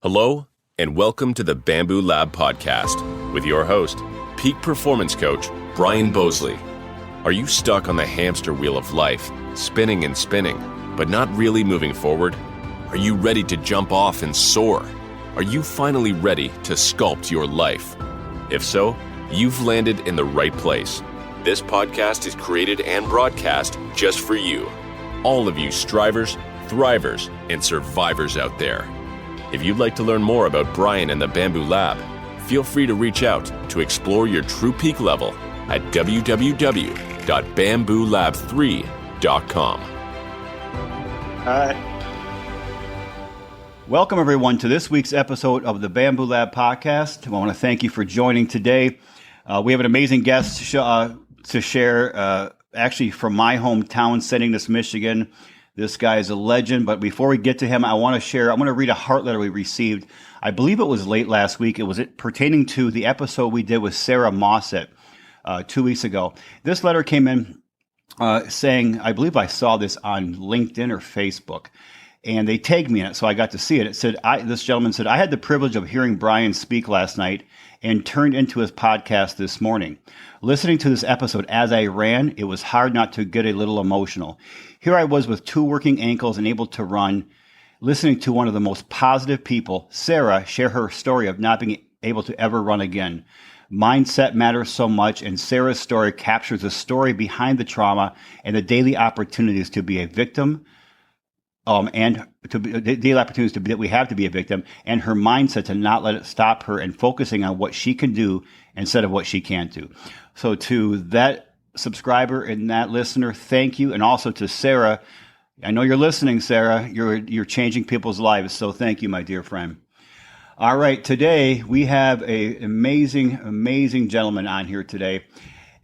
Hello, and welcome to the Bamboo Lab podcast with your host, peak performance coach, Brian Bosley. Are you stuck on the hamster wheel of life, spinning and spinning, but not really moving forward? Are you ready to jump off and soar? Are you finally ready to sculpt your life? If so, you've landed in the right place. This podcast is created and broadcast just for you. All of you strivers, thrivers, and survivors out there. If you'd like to learn more about Brian and the Bamboo Lab, feel free to reach out to explore your true peak level at www.bamboolab3.com. All right. Welcome, everyone, to this week's episode of the Bamboo Lab podcast. I want to thank you for joining today. We have an amazing guest to share, actually from my hometown, St. Ignace, Michigan. This guy is a legend, but before we get to him, I'm going to read a heart letter we received. I believe it was late last week. It was pertaining to the episode we did with Sarah Mossett 2 weeks ago. This letter came in saying, I believe I saw this on LinkedIn or Facebook, and they tagged me in it, so I got to see it. It said, this gentleman said, I had the privilege of hearing Brian speak last night and turned into his podcast this morning. Listening to this episode as I ran, it was hard not to get a little emotional. Here I was with two working ankles and able to run, listening to one of the most positive people, Sarah, share her story of not being able to ever run again. Mindset matters so much, and Sarah's story captures the story behind the trauma and the daily opportunities to be a victim, and to be, the daily opportunities that we have to be a victim, and her mindset to not let it stop her and focusing on what she can do instead of what she can't do. So to that subscriber and that listener, thank you. And also to Sarah, I know you're listening, Sarah. You're changing people's lives. So thank you, my dear friend. All right. Today we have an amazing gentleman on here today.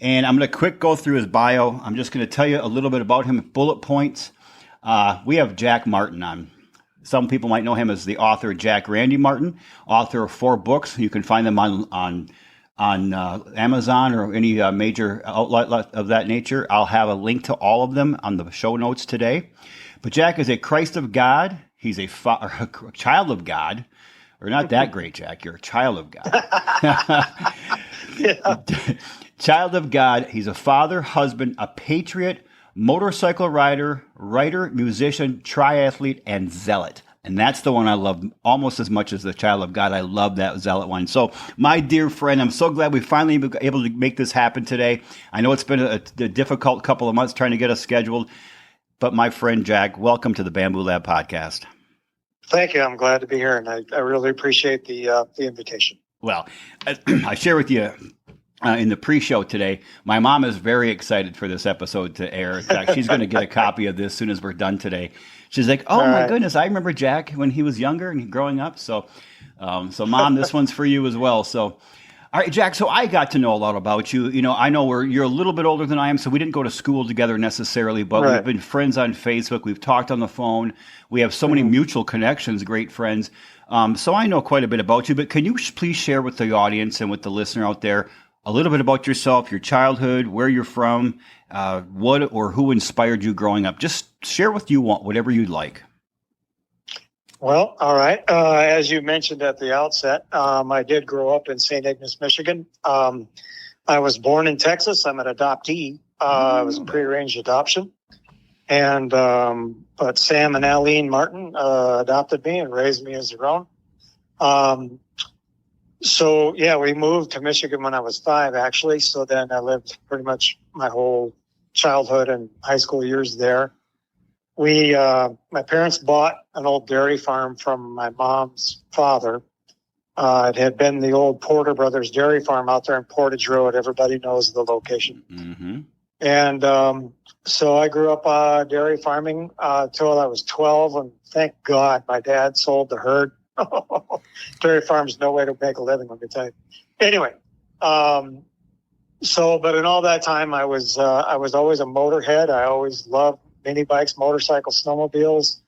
And I'm going to quick go through his bio. I'm just going to tell you a little bit about him, bullet points. We have Jack Martin on. Some people might know him as the author Jack Randy Martin, author of 4 books. You can find them on Amazon or any major outlet of that nature. I'll have a link to all of them on the show notes today. But Jack is a Christ of God. He's a child of God. Or not that great, Jack. You're a child of God. Yeah. Child of God. He's a father, husband, a patriot, motorcycle rider, writer, musician, triathlete, and zealot. And that's the one I love almost as much as the child of God. I love that zealot one. So, my dear friend, I'm so glad we finally were able to make this happen today. I know it's been a difficult couple of months trying to get us scheduled. But my friend, Jack, welcome to the Bamboo Lab podcast. Thank you. I'm glad to be here, and I really appreciate the invitation. Well, I share with you in the pre-show today, my mom is very excited for this episode to air. In fact, she's going to get a copy of this as soon as we're done today. She's like, oh, my goodness, I remember Jack when he was younger and growing up. So, Mom, this one's for you as well. So, all right, Jack, so I got to know a lot about you. You know, I know you're a little bit older than I am, so we didn't go to school together necessarily, but we've been friends on Facebook. We've talked on the phone. We have so many mutual connections, great friends. So I know quite a bit about you, but can you please share with the audience and with the listener out there a little bit about yourself, your childhood, where you're from, what or who inspired you growing up? Just share what you want, whatever you'd like. Well, all right. As you mentioned at the outset, I did grow up in St. Ignace, Michigan. I was born in Texas. I'm an adoptee. I was a prearranged adoption. And but Sam and Aline Martin adopted me and raised me as their own. So, yeah, we moved to Michigan when I was 5, actually. So then I lived pretty much my whole childhood and high school years there. My parents bought an old dairy farm from my mom's father. It had been the old Porter Brothers dairy farm out there in Portage Road. Everybody knows the location. Mm-hmm. And so I grew up dairy farming till I was 12. And thank God my dad sold the herd. Dairy farm's no way to make a living, let me tell you. Anyway, but in all that time, I was always a motorhead. I always loved mini bikes, motorcycles, snowmobiles.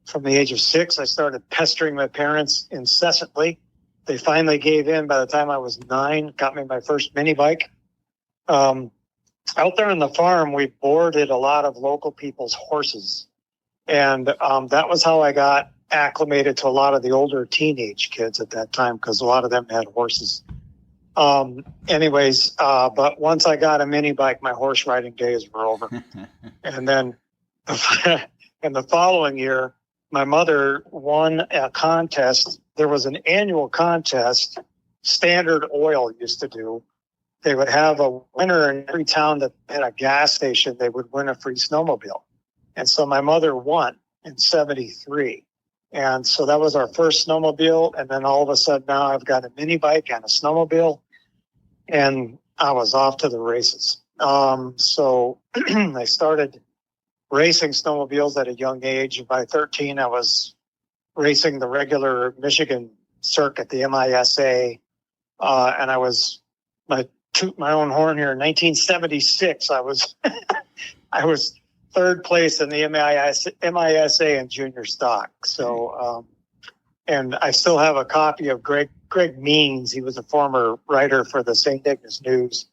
From the age of 6, I started pestering my parents incessantly. They finally gave in by the time I was 9, got me my first mini bike. Out there on the farm, we boarded a lot of local people's horses. And that was how I got acclimated to a lot of the older teenage kids at that time because a lot of them had horses. But once I got a mini bike, my horse riding days were over. And then in the following year, my mother won a contest. There was an annual contest Standard Oil used to do. They would have a winner in every town that had a gas station. They would win a free snowmobile. And so my mother won in 73. And so that was our first snowmobile. And then all of a sudden now I've got a mini bike and a snowmobile. And I was off to the races. So I started racing snowmobiles at a young age. By 13, I was racing the regular Michigan circuit, the MISA. And I was, toot my own horn here, in 1976, I was third place in the MISA in junior stock. So, and I still have a copy of Greg Means. He was a former writer for the St. Ignace News,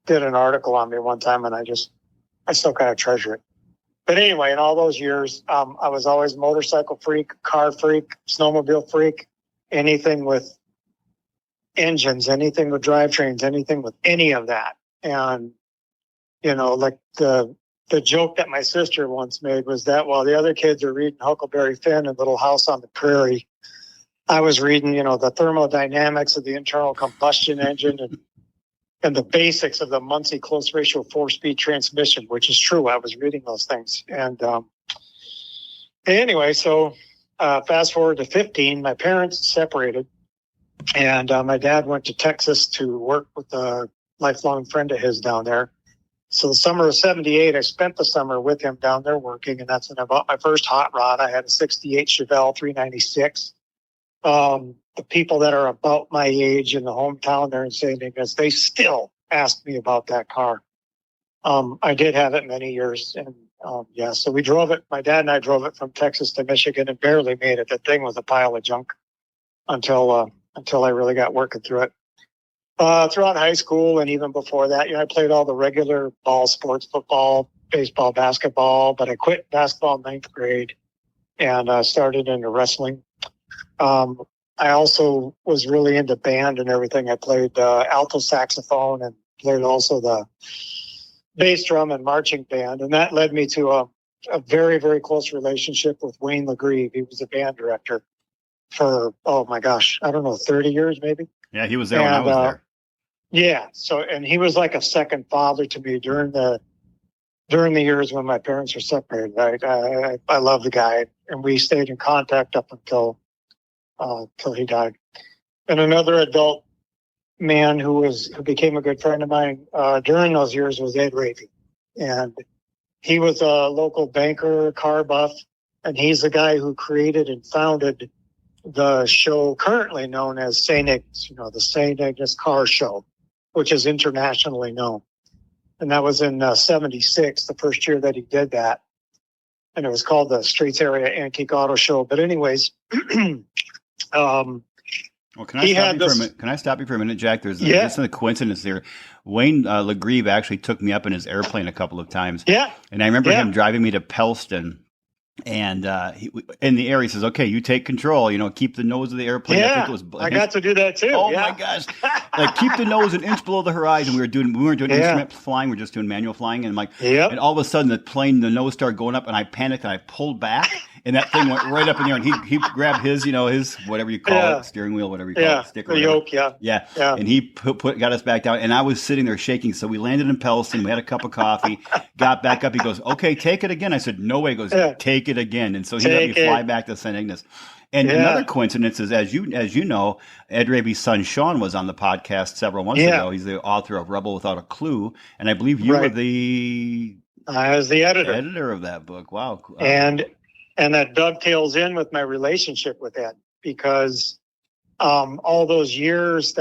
did an article on me one time, and I still kind of treasure it. But anyway, in all those years, I was always motorcycle freak, car freak, snowmobile freak, anything with engines, anything with drivetrains, anything with any of that. And, like the joke that my sister once made was that while the other kids are reading Huckleberry Finn and Little House on the Prairie, I was reading, the thermodynamics of the internal combustion engine and the basics of the Muncie close ratio 4-speed transmission, which is true. I was reading those things. And anyway, so fast forward to 15, my parents separated, and my dad went to Texas to work with a lifelong friend of his down there. So the summer of 78, I spent the summer with him down there working, and that's when I bought my first hot rod. I had a 68 Chevelle 396. The people that are about my age in the hometown there in St. Ignace, they still ask me about that car. I did have it many years, and so we drove it. My dad and I drove it from Texas to Michigan and barely made it. The thing was a pile of junk until I really got working through it. Throughout high school and even before that, I played all the regular ball sports, football, baseball, basketball, but I quit basketball in 9th grade and started into wrestling. I also was really into band and everything. I played alto saxophone and played also the bass drum and marching band. And that led me to a very, very close relationship with Wayne LeGreve. He was a band director for, 30 years maybe. Yeah, he was there when I was there. Yeah. So, and he was like a second father to me during the years when my parents were separated. I love the guy, and we stayed in contact up until he died. And another adult man who became a good friend of mine during those years was Ed Ravy, and he was a local banker, car buff, and he's the guy who created and founded the show currently known as St. Ignace, the St. Ignace Car Show, which is internationally known. And that was in 76, the first year that he did that. And it was called the Streets Area Antique Auto Show. But anyways, can I stop you for a minute, Jack? There's just a coincidence there. Wayne LeGreve actually took me up in his airplane a couple of times. Yeah. And I remember him driving me to Pellston. And in the air, he says, "Okay, you take control. Keep the nose of the airplane." Yeah, I got to do that too. Oh my gosh! Like keep the nose an inch below the horizon. We weren't doing instrument flying. We're just doing manual flying. And and all of a sudden, the nose started going up, and I panicked and I pulled back, and that thing went right up in the air. And he grabbed his, his whatever you call it, steering wheel, whatever you call it, stick or the yoke, yeah. And he got us back down, and I was sitting there shaking. So we landed in Pellston. We had a cup of coffee, got back up. He goes, "Okay, take it again." I said, "No way." He goes, "Take it again." And so he let me fly back to St. Ignace. And another coincidence is, as you know, Ed Raby's son Sean was on the podcast several months ago. He's the author of Rebel Without a Clue, and I believe you were I was the editor of that book. Wow. And that dovetails in with my relationship with Ed, because all those years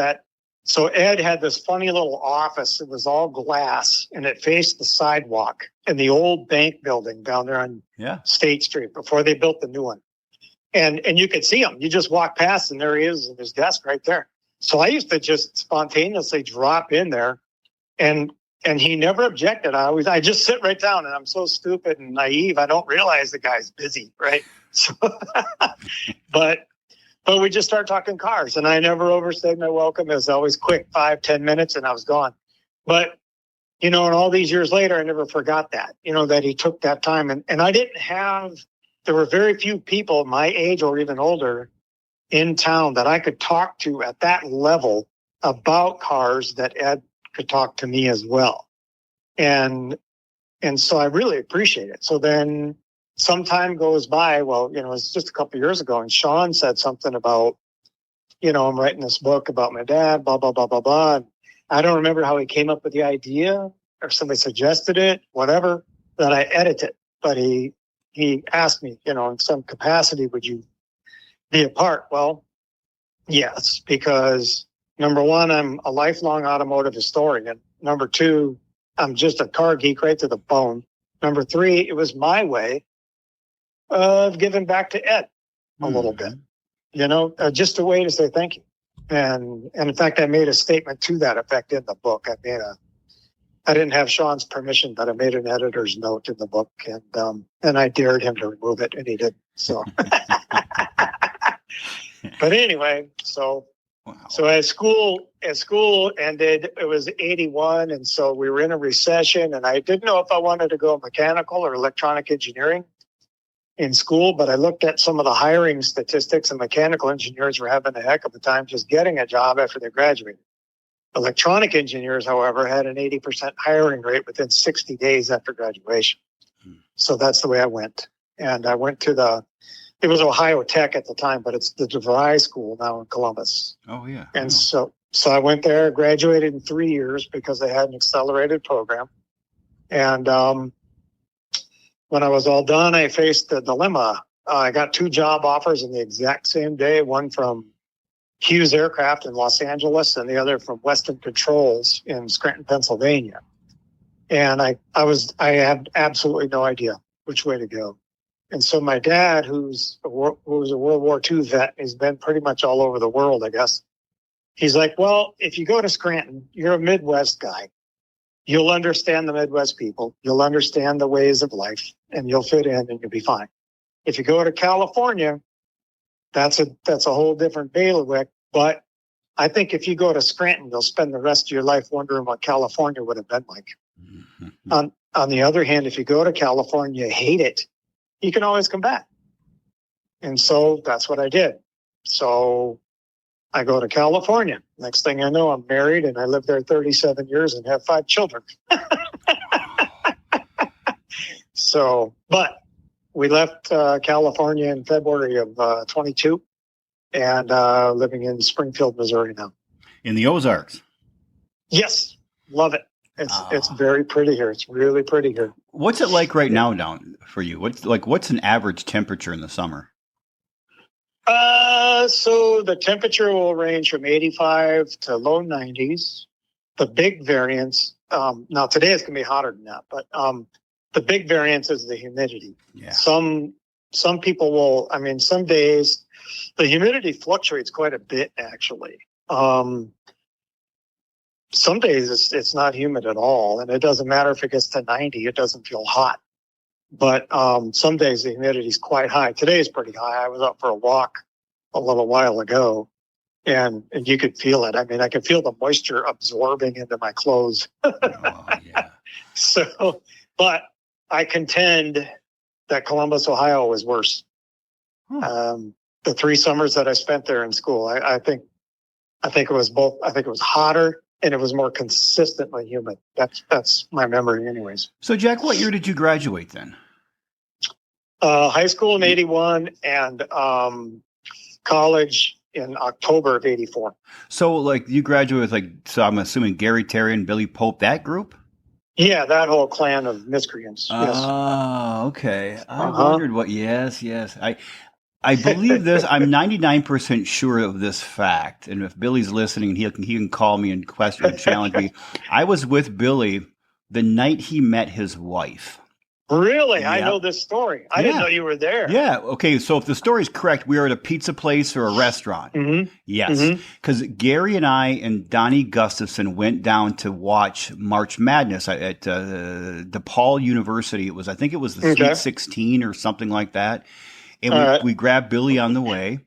so Ed had this funny little office. It was all glass, and it faced the sidewalk in the old bank building down there on State Street before they built the new one. And you could see him. You just walk past, and there he is at his desk right there. So I used to just spontaneously drop in there, and And he never objected. I just sit right down, and I'm so stupid and naive. I don't realize the guy's busy, right? So, but we just start talking cars, and I never overstayed my welcome. It was always quick, 5-10 minutes, and I was gone. But, and all these years later, I never forgot that, that he took that time. And I didn't have, there were very few people my age or even older in town that I could talk to at that level about cars that Ed could talk to me as well. And so I really appreciate it. So then some time goes by. Well, it's just a couple of years ago, and Sean said something about, I'm writing this book about my dad, blah, blah, blah, blah, blah. And I don't remember how he came up with the idea, or somebody suggested it, whatever, that I edit it. But he asked me, in some capacity, would you be a part? Well, yes, because number one, I'm a lifelong automotive historian. Number two, I'm just a car geek right to the bone. Number three, it was my way of giving back to Ed a little bit, just a way to say thank you. And in fact, I made a statement to that effect in the book. I didn't have Sean's permission, but I made an editor's note in the book, and I dared him to remove it, and he didn't. So, but anyway, so. Wow. So as school ended, it was 81. And so we were in a recession, and I didn't know if I wanted to go mechanical or electronic engineering in school, but I looked at some of the hiring statistics, and mechanical engineers were having a heck of a time just getting a job after they graduated. Electronic engineers, however, had an 80% hiring rate within 60 days after graduation. So that's the way I went. And I went to it was Ohio Tech at the time, but it's the DeVry School now in Columbus. Oh, yeah. And so I went there, graduated in 3 years because they had an accelerated program. And when I was all done, I faced the dilemma. I got 2 job offers in the exact same day, one from Hughes Aircraft in Los Angeles and the other from Weston Controls in Scranton, Pennsylvania. And I had absolutely no idea which way to go. And so my dad, who was a World War II vet, he's been pretty much all over the world, I guess. He's like, well, if you go to Scranton, you're a Midwest guy. You'll understand the Midwest people. You'll understand the ways of life, and you'll fit in and you'll be fine. If you go to California, that's a whole different bailiwick. But I think if you go to Scranton, you'll spend the rest of your life wondering what California would have been like. Mm-hmm. On the other hand, if you go to California, hate it, you can always come back. And so that's what I did. So I go to California. Next thing I know, I'm married, and I lived there 37 years and have 5 children. But we left California in February of 22 and living in Springfield, Missouri now. In the Ozarks? Yes. Love it. It's very pretty here. It's really pretty here. What's it like right now down for you? What's an average temperature in the summer? So the temperature will range from 85 to low 90s. The big variance, now today it's going to be hotter than that, but the big variance is the humidity. Yeah. Some people will, some days the humidity fluctuates quite a bit, actually. Some days it's not humid at all, and it doesn't matter if it gets to 90, it doesn't feel hot. But some days the humidity is quite high. Today is pretty high. I was up for a walk a little while ago, and you could feel it. I could feel the moisture absorbing into my clothes. Oh, yeah. But I contend that Columbus, Ohio was worse. The 3 summers that I spent there in school, I think it was both. I think it was hotter, and it was more consistently humid. That's my memory anyways. So, Jack, what year did you graduate then? High school in 81 and college in October of 84. So, you graduated with, so I'm assuming Gary Terry and Billy Pope, that group? Yeah, that whole clan of miscreants. Yes. Oh, okay. I wondered what, yes. I believe this. I'm 99% sure of this fact. And if Billy's listening, he can call me and question and challenge me. I was with Billy the night he met his wife. Really? I Yep. know this story. I didn't know you were there. Yeah. Okay. So if the story's correct, we were at a pizza place or a restaurant. Mm-hmm. Yes. Mm-hmm. Because Gary and I and Donnie Gustafson went down to watch March Madness at DePaul University. I think it was the Okay. Sweet 16 or something like that. And All right. we grabbed Billy on the way,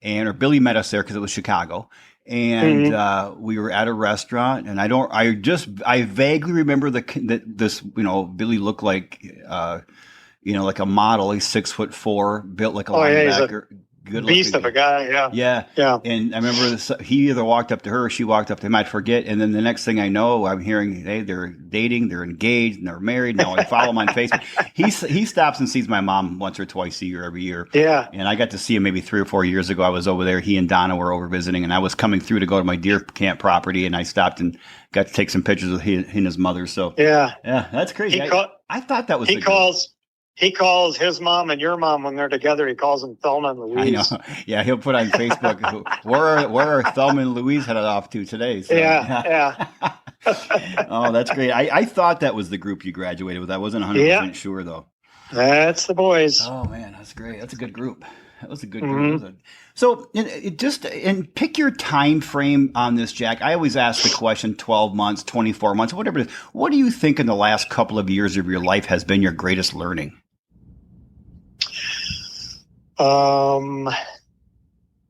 or Billy met us there because it was Chicago. And Mm-hmm. we were at a restaurant, and I vaguely remember this, Billy looked like, like a model. He's 6'4", built like a linebacker, good beast of a guy. Yeah. Yeah. Yeah. And I remember he either walked up to her or she walked up to him. I'd forget. And then the next thing I know, I'm hearing, hey, they're dating, they're engaged, and they're married. Now I follow him on Facebook. He stops and sees my mom once or twice a year, every year. Yeah. And I got to see him maybe 3 or 4 years ago. I was over there. He and Donna were over visiting, and I was coming through to go to my deer camp property, and I stopped and got to take some pictures of he and his mother. So Yeah. that's crazy. I thought that was He calls his mom and your mom when they're together. He calls them Thelma and Louise. I know. Yeah, he'll put on Facebook, where are Thelma and Louise headed off to today? So, Yeah. Oh, that's great. I thought that was the group you graduated with. I wasn't 100% sure, though. That's the boys. Oh, man, that's great. That's a good group. That was a good Mm-hmm. group. So, and pick your time frame on this, Jack. I always ask the question: 12 months, 24 months, whatever it is. What do you think in the last couple of years of your life has been your greatest learning?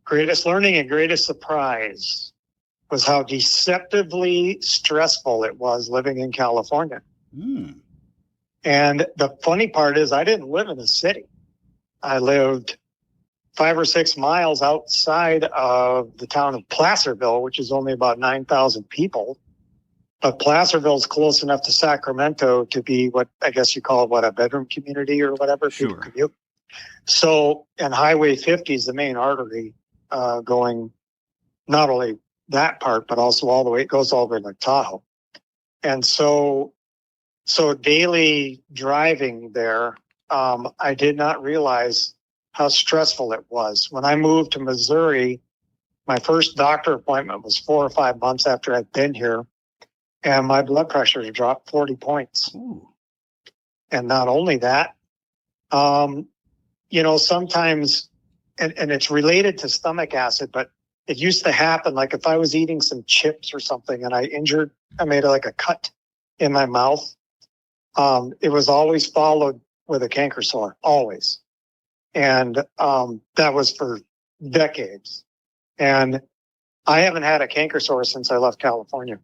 Greatest learning and greatest surprise was how deceptively stressful it was living in California. And the funny part is I didn't live in a city. I lived 5 or 6 miles outside of the town of Placerville, which is only about 9,000 people. But Placerville's close enough to Sacramento to be what I guess you call it, a bedroom community or whatever. Sure. People commute. So, and Highway 50 is the main artery going not only that part, but also all the way, it goes all the way to Tahoe. And so daily driving there, I did not realize how stressful it was. When I moved to Missouri, my first doctor appointment was 4 or 5 months after I'd been here, and my blood pressure dropped 40 points. Ooh. And not only that, sometimes, and it's related to stomach acid, but it used to happen, like if I was eating some chips or something and I made like a cut in my mouth, it was always followed with a canker sore, always. And that was for decades. And I haven't had a canker sore since I left California.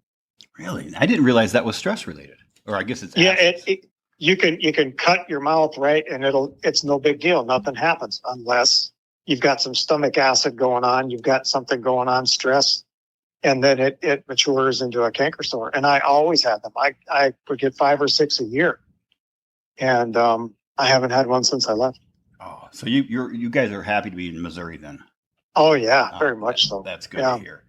Really? I didn't realize that was stress related. Or I guess it's you can cut your mouth, right, and it's no big deal. Nothing happens unless you've got some stomach acid going on, you've got something going on, stress, and then it matures into a canker sore. And I always had them. I would get 5 or 6 a year, and I haven't had one since I left. Oh, so you guys are happy to be in Missouri then? Oh yeah, very much so. That's good to hear.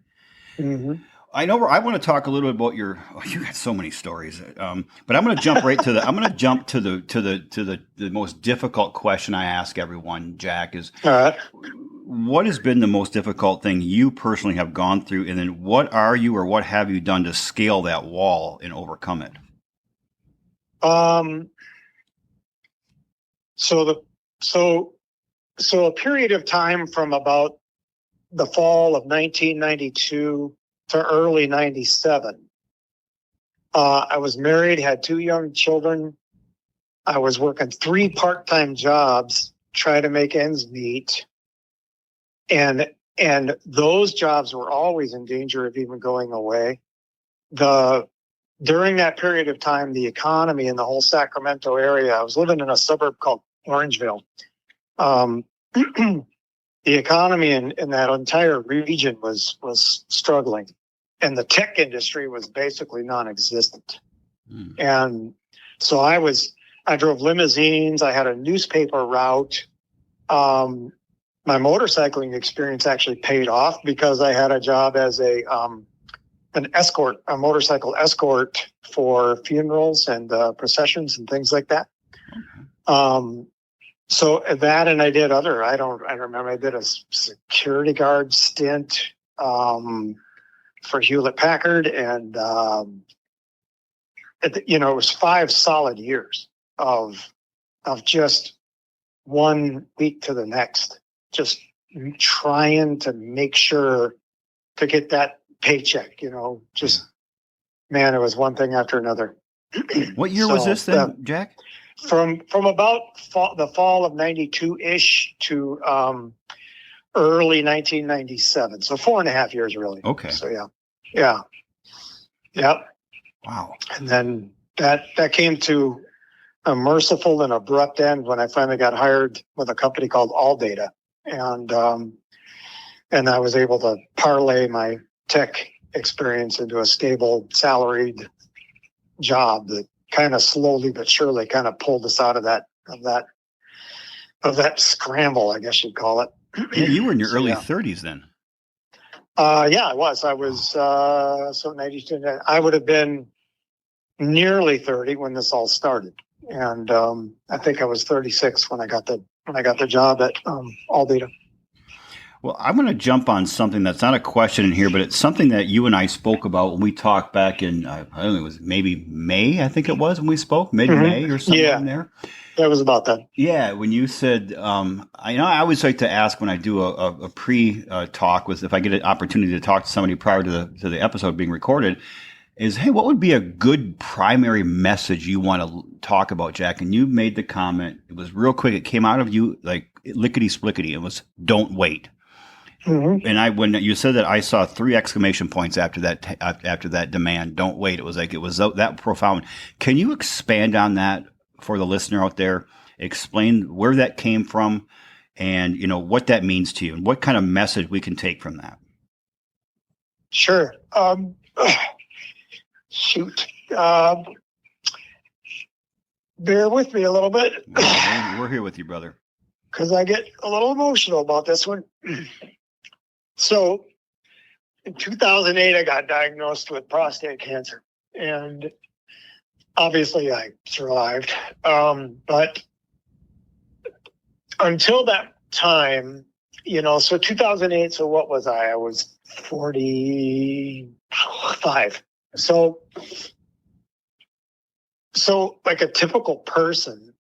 Mm-hmm. I know. I want to talk a little bit about you got so many stories, but I'm going to jump right to the most difficult question I ask everyone. Jack, is All right. What has been the most difficult thing you personally have gone through, and then what are you or what have you done to scale that wall and overcome it? So a period of time from about the fall of 1992 to early 97. I was married, had 2 young children. I was working 3 part-time jobs, trying to make ends meet. And those jobs were always in danger of even going away. During that period of time, the economy in the whole Sacramento area, I was living in a suburb called Orangeville. The economy in that entire region was struggling, and the tech industry was basically non-existent. And so I drove limousines. I had a newspaper route. My motorcycling experience actually paid off because I had a job as an escort, a motorcycle escort for funerals and processions and things like that. So that, and I did I remember I did a security guard stint for Hewlett Packard, and it was 5 solid years of of just 1 week to the next, just trying to make sure to get that paycheck, just, man, it was one thing after another. What year was this then, Jack? From about the fall of 92-ish to early 1997. So 4.5 years, really. Okay. So, yeah. Yep. Wow. And then that came to a merciful and abrupt end when I finally got hired with a company called All Data. And I was able to parlay my tech experience into a stable, salaried job that kind of slowly but surely kind of pulled us out of that scramble, I guess you'd call it. Yeah, you were in your early 30s then. Yeah, I was. So 92. I would have been nearly 30 when this all started, and I think I was 36 when I got the job at All Data. Well, I'm going to jump on something that's not a question in here, but it's something that you and I spoke about when we talked back in, I don't know, it was maybe May, I think it was when we spoke, mid-May or something in there. That was about that. Yeah, when you said, I always like to ask when I do a pre-talk with, if I get an opportunity to talk to somebody prior to the episode being recorded, is, hey, what would be a good primary message you want to talk about, Jack? And you made the comment, it was real quick, it came out of you like lickety-splickety, it was, don't wait. Mm-hmm. And when you said that, I saw 3 exclamation points after that demand, don't wait. It was that profound. Can you expand on that for the listener out there? Explain where that came from and, what that means to you and what kind of message we can take from that. Sure. Shoot. Bear with me a little bit. We're here with you, brother. Because I get a little emotional about this one. So in 2008, I got diagnosed with prostate cancer, and obviously I survived. But until that time, so 2008, so what was I? I was 45. So like a typical person,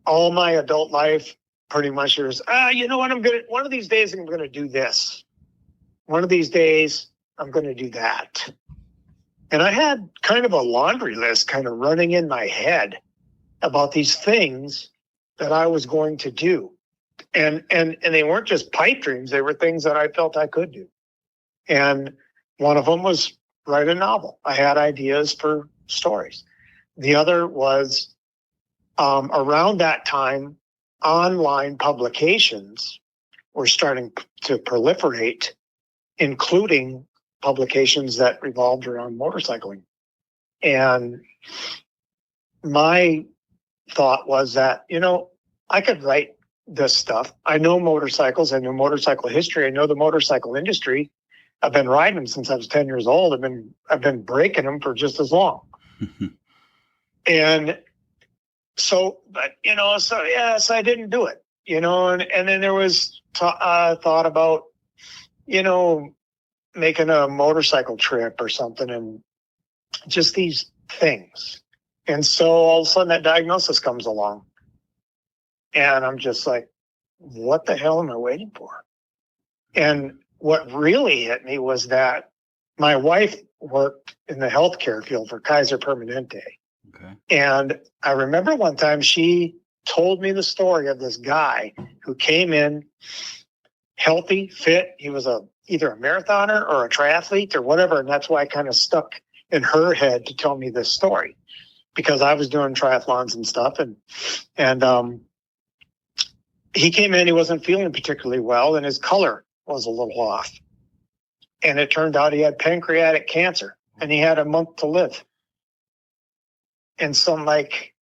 all my adult life, pretty much there's, one of these days I'm going to do this. One of these days I'm going to do that. And I had kind of a laundry list kind of running in my head about these things that I was going to do. And they weren't just pipe dreams. They were things that I felt I could do. And one of them was write a novel. I had ideas for stories. The other was around that time, online publications were starting to proliferate, including publications that revolved around motorcycling. And my thought was that, I could write this stuff. I know motorcycles. I know motorcycle history. I know the motorcycle industry. I've been riding them since I was 10 years old. I've been breaking them for just as long. And so I didn't do it, and then there was thought about, making a motorcycle trip or something, and just these things. And so all of a sudden that diagnosis comes along, and I'm just like, what the hell am I waiting for? And what really hit me was that my wife worked in the healthcare field for Kaiser Permanente. Okay. And I remember one time she told me the story of this guy who came in healthy, fit. He was either a marathoner or a triathlete or whatever. And that's why I kind of stuck in her head to tell me this story, because I was doing triathlons and stuff. And he came in, he wasn't feeling particularly well, and his color was a little off. And it turned out he had pancreatic cancer, and he had a month to live. And so I'm like,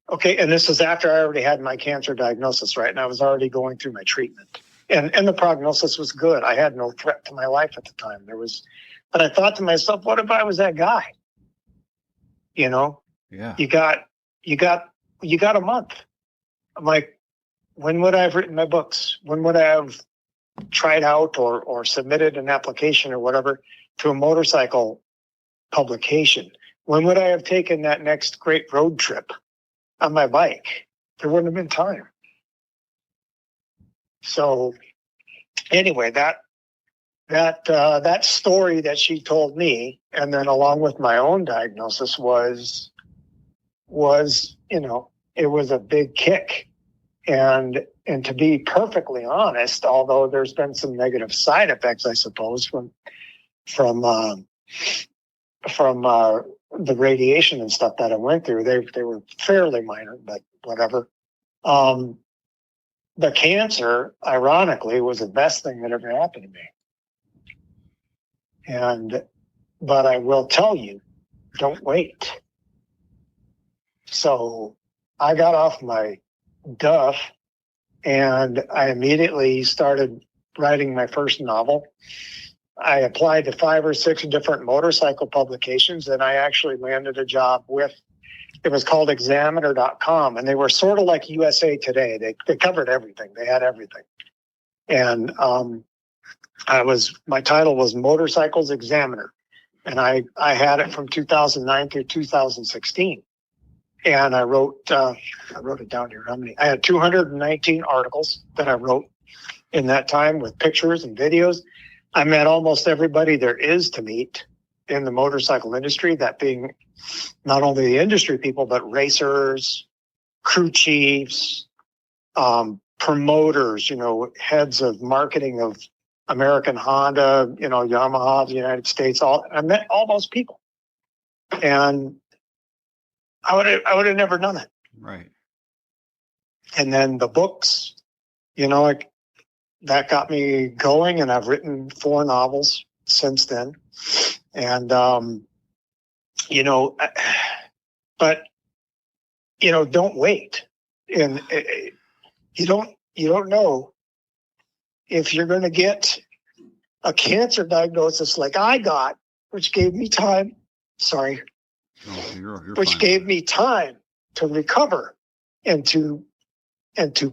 okay, and this is after I already had my cancer diagnosis, right? And I was already going through my treatment. And the prognosis was good. I had no threat to my life at the time. But I thought to myself, what if I was that guy? Yeah. You got a month. I'm like, when would I have written my books? When would I have tried out or submitted an application or whatever to a motorcycle publication? When would I have taken that next great road trip? on my bike. There wouldn't have been time. So anyway, that story that she told me, and then along with my own diagnosis was, it was a big kick. And to be perfectly honest, although there's been some negative side effects, I suppose, from the radiation and stuff that I went through, they were fairly minor, but whatever. The cancer, ironically, was the best thing that ever happened to me. But I will tell you, don't wait. So I got off my duff and I immediately started writing my first novel. I applied to 5 or 6 different motorcycle publications, and I actually landed a job with, it was called examiner.com, and they were sort of like USA Today. They covered everything. They had everything. And my title was Motorcycles Examiner, and I had it from 2009 through 2016. And I wrote it down here. I had 219 articles that I wrote in that time with pictures and videos. I met almost everybody there is to meet in the motorcycle industry, that being not only the industry people, but racers, crew chiefs, promoters, heads of marketing of American Honda, Yamaha, the United States. I met all those people. And I would have never done it. Right. And then the books, that got me going, and I've written 4 novels since then. And, but, don't wait. And you don't know if you're going to get a cancer diagnosis like I got, which gave me time. Sorry. Oh, you're which fine. Gave me time to recover and to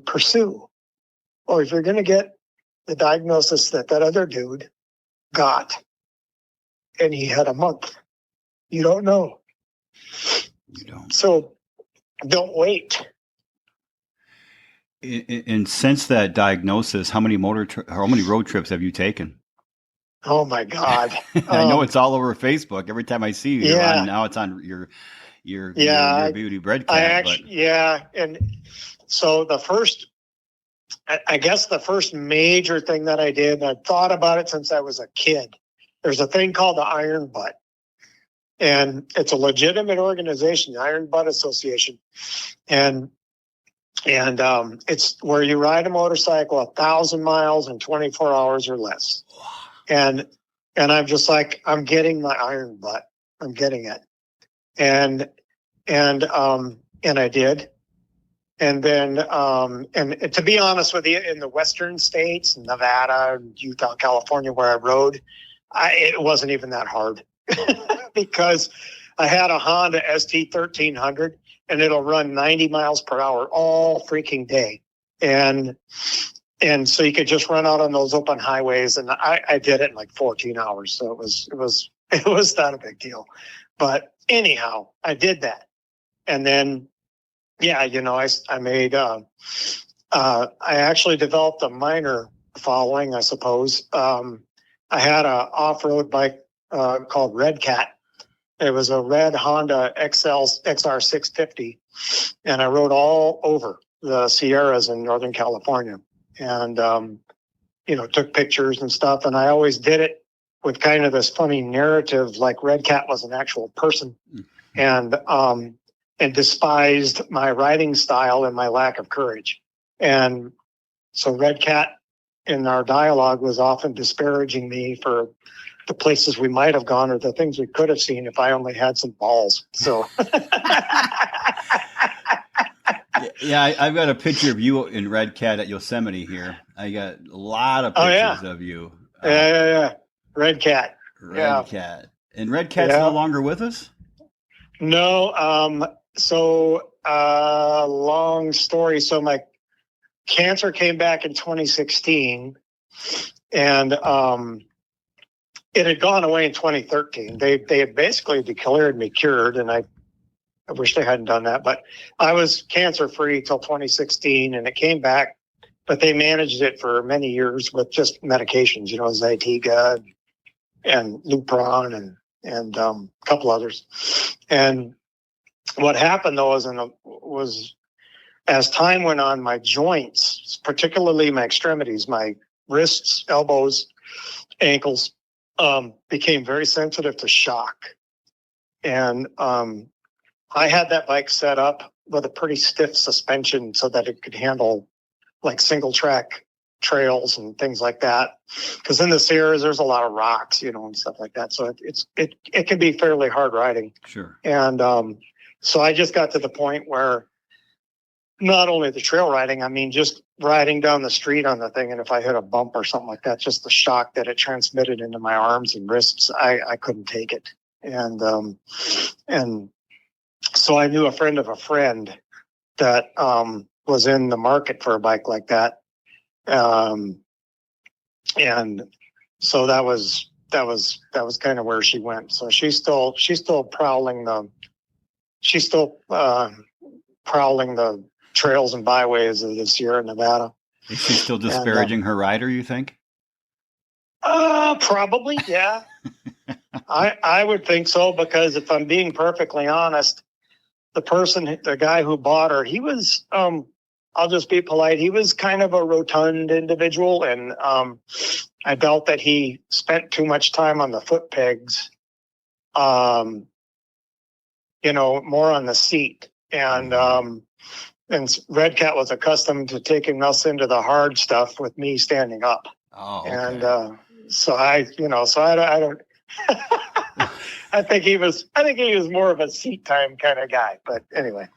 pursue. Or if you're going to get the diagnosis that other dude got, and he had a month, you don't know. You don't. So don't wait. And since that diagnosis, how many road trips have you taken? Oh my God! I know it's all over Facebook. Every time I see you, now it's on your beauty bread cat. And so I guess the first major thing that I did, and I've thought about it since I was a kid. There's a thing called the Iron Butt, and it's a legitimate organization, the Iron Butt Association, and it's where you ride a motorcycle 1,000 miles in 24 hours or less. And I'm just like, I'm getting my iron butt. I'm getting it. And I did. And then, and to be honest with you, in the Western states, Nevada, Utah, California, where I rode, it wasn't even that hard because I had a Honda ST 1300 and it'll run 90 miles per hour all freaking day. And so you could just run out on those open highways, and I did it in like 14 hours. So it was not a big deal. But anyhow, I did that, and then I made I actually developed a minor following, I suppose. I had a off-road bike called Red Cat. It was a red Honda XR 650, and I rode all over the Sierras in Northern California. And, took pictures and stuff. And I always did it with kind of this funny narrative, like Red Cat was an actual person, and despised my riding style and my lack of courage. And so Red Cat in our dialogue was often disparaging me for the places we might have gone or the things we could have seen if I only had some balls. So Yeah, I've got a picture of you in Red Cat at Yosemite here. I got a lot of pictures of you. Yeah. Red Cat. Red Cat. And Red Cat's no longer with us? No. Long story. So my cancer came back in 2016, and it had gone away in 2013. They had basically declared me cured, and I I wish they hadn't done that, but I was cancer free till 2016, and it came back, but they managed it for many years with just medications, Zytiga and Lupron and a couple others. And what happened though was as time went on, my joints, particularly my extremities, my wrists, elbows, ankles, became very sensitive to shock. And I had that bike set up with a pretty stiff suspension so that it could handle like single track trails and things like that. Because in the Sierras, there's a lot of rocks, and stuff like that. So it can be fairly hard riding. Sure. And so I just got to the point where not only the trail riding, I mean, just riding down the street on the thing, and if I hit a bump or something like that, just the shock that it transmitted into my arms and wrists, I couldn't take it. And so I knew a friend of a friend that was in the market for a bike like that. And so that was kind of where she went. So she's still prowling the trails and byways of the Sierra Nevada. Is she still disparaging her rider, you think? Probably, yeah. I would think so, because if I'm being perfectly honest, the guy who bought her, he was, I'll just be polite, he was kind of a rotund individual, and I felt that he spent too much time on the foot pegs, more on the seat. And Red Cat was accustomed to taking us into the hard stuff with me standing up. Oh, okay. And so I don't. I think he was more of a seat time kind of guy. But anyway.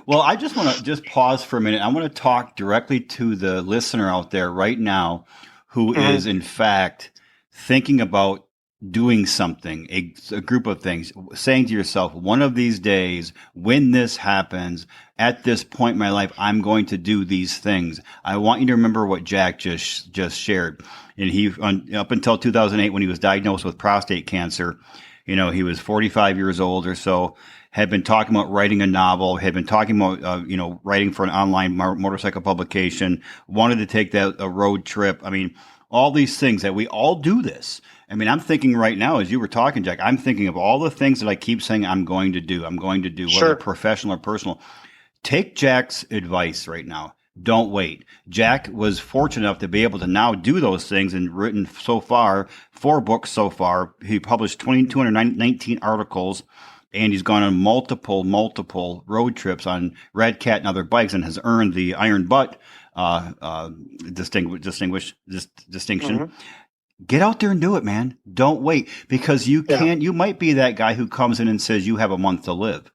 Well, I just want to just pause for a minute. I want to talk directly to the listener out there right now who is, in fact, thinking about doing something, a group of things, saying to yourself, one of these days, when this happens, at this point in my life, I'm going to do these things. I want you to remember what Jack just shared. And up until 2008, when he was diagnosed with prostate cancer, he was 45 years old or so, had been talking about writing a novel, had been talking about, writing for an online motorcycle publication, wanted to take a road trip. I mean, all these things that we all do this. I mean, I'm thinking right now, as you were talking, Jack, I'm thinking of all the things that I keep saying I'm going to do, Sure. whether professional or personal. Take Jack's advice right now. Don't wait. Jack was fortunate enough to be able to now do those things and written so far 4 books so far. He published 219 articles, and he's gone on multiple road trips on Red Cat and other bikes, and has earned the Iron Butt distinction. Mm-hmm. Get out there and do it, man. Don't wait, because you might be that guy who comes in and says you have a month to live.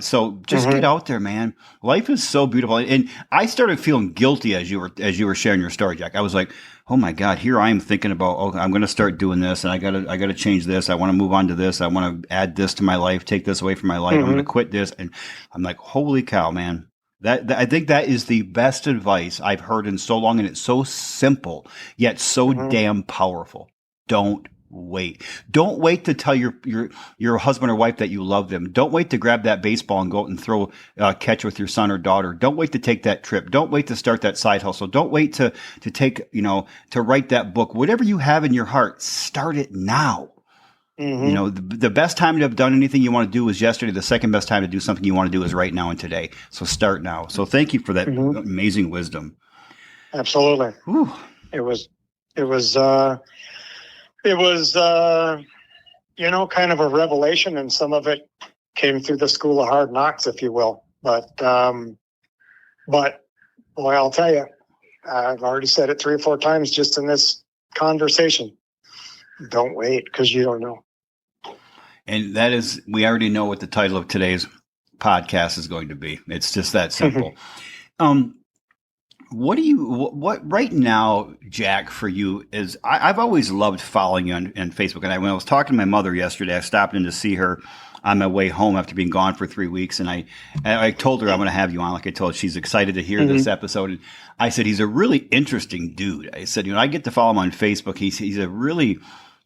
So just get out there, man. Life is so beautiful. And I started feeling guilty as you were sharing your story, Jack. I was like, oh my God, here I am thinking about, I'm going to start doing this, and I got to change this. I want to move on to this. I want to add this to my life, take this away from my life. I'm going to quit this. And I'm like, holy cow, man. That I think that is the best advice I've heard in so long, and it's so simple, yet so damn powerful. Don't wait. Don't wait to tell your husband or wife that you love them. Don't wait to grab that baseball and go out and throw catch with your son or daughter. Don't wait to take that trip. Don't wait to start that side hustle. Don't wait to take, to write that book. Whatever you have in your heart, start it now. The best time to have done anything you want to do was yesterday. The second best time to do something you want to do is right now and today. So start now. So thank you for that amazing wisdom. Absolutely. Whew. It was kind of a revelation, and some of it came through the school of hard knocks, if you will. But boy, I'll tell you, I've already said it 3 or 4 times just in this conversation. Don't wait, because you don't know. And that is, we already know what the title of today's podcast is going to be. It's just that simple. What right now, Jack, for you is, I've always loved following you on Facebook. And when I was talking to my mother yesterday, I stopped in to see her on my way home after being gone for 3 weeks. And I told her I'm going to have you on. Like I told her, she's excited to hear this episode. And I said, he's a really interesting dude. I said, I get to follow him on Facebook.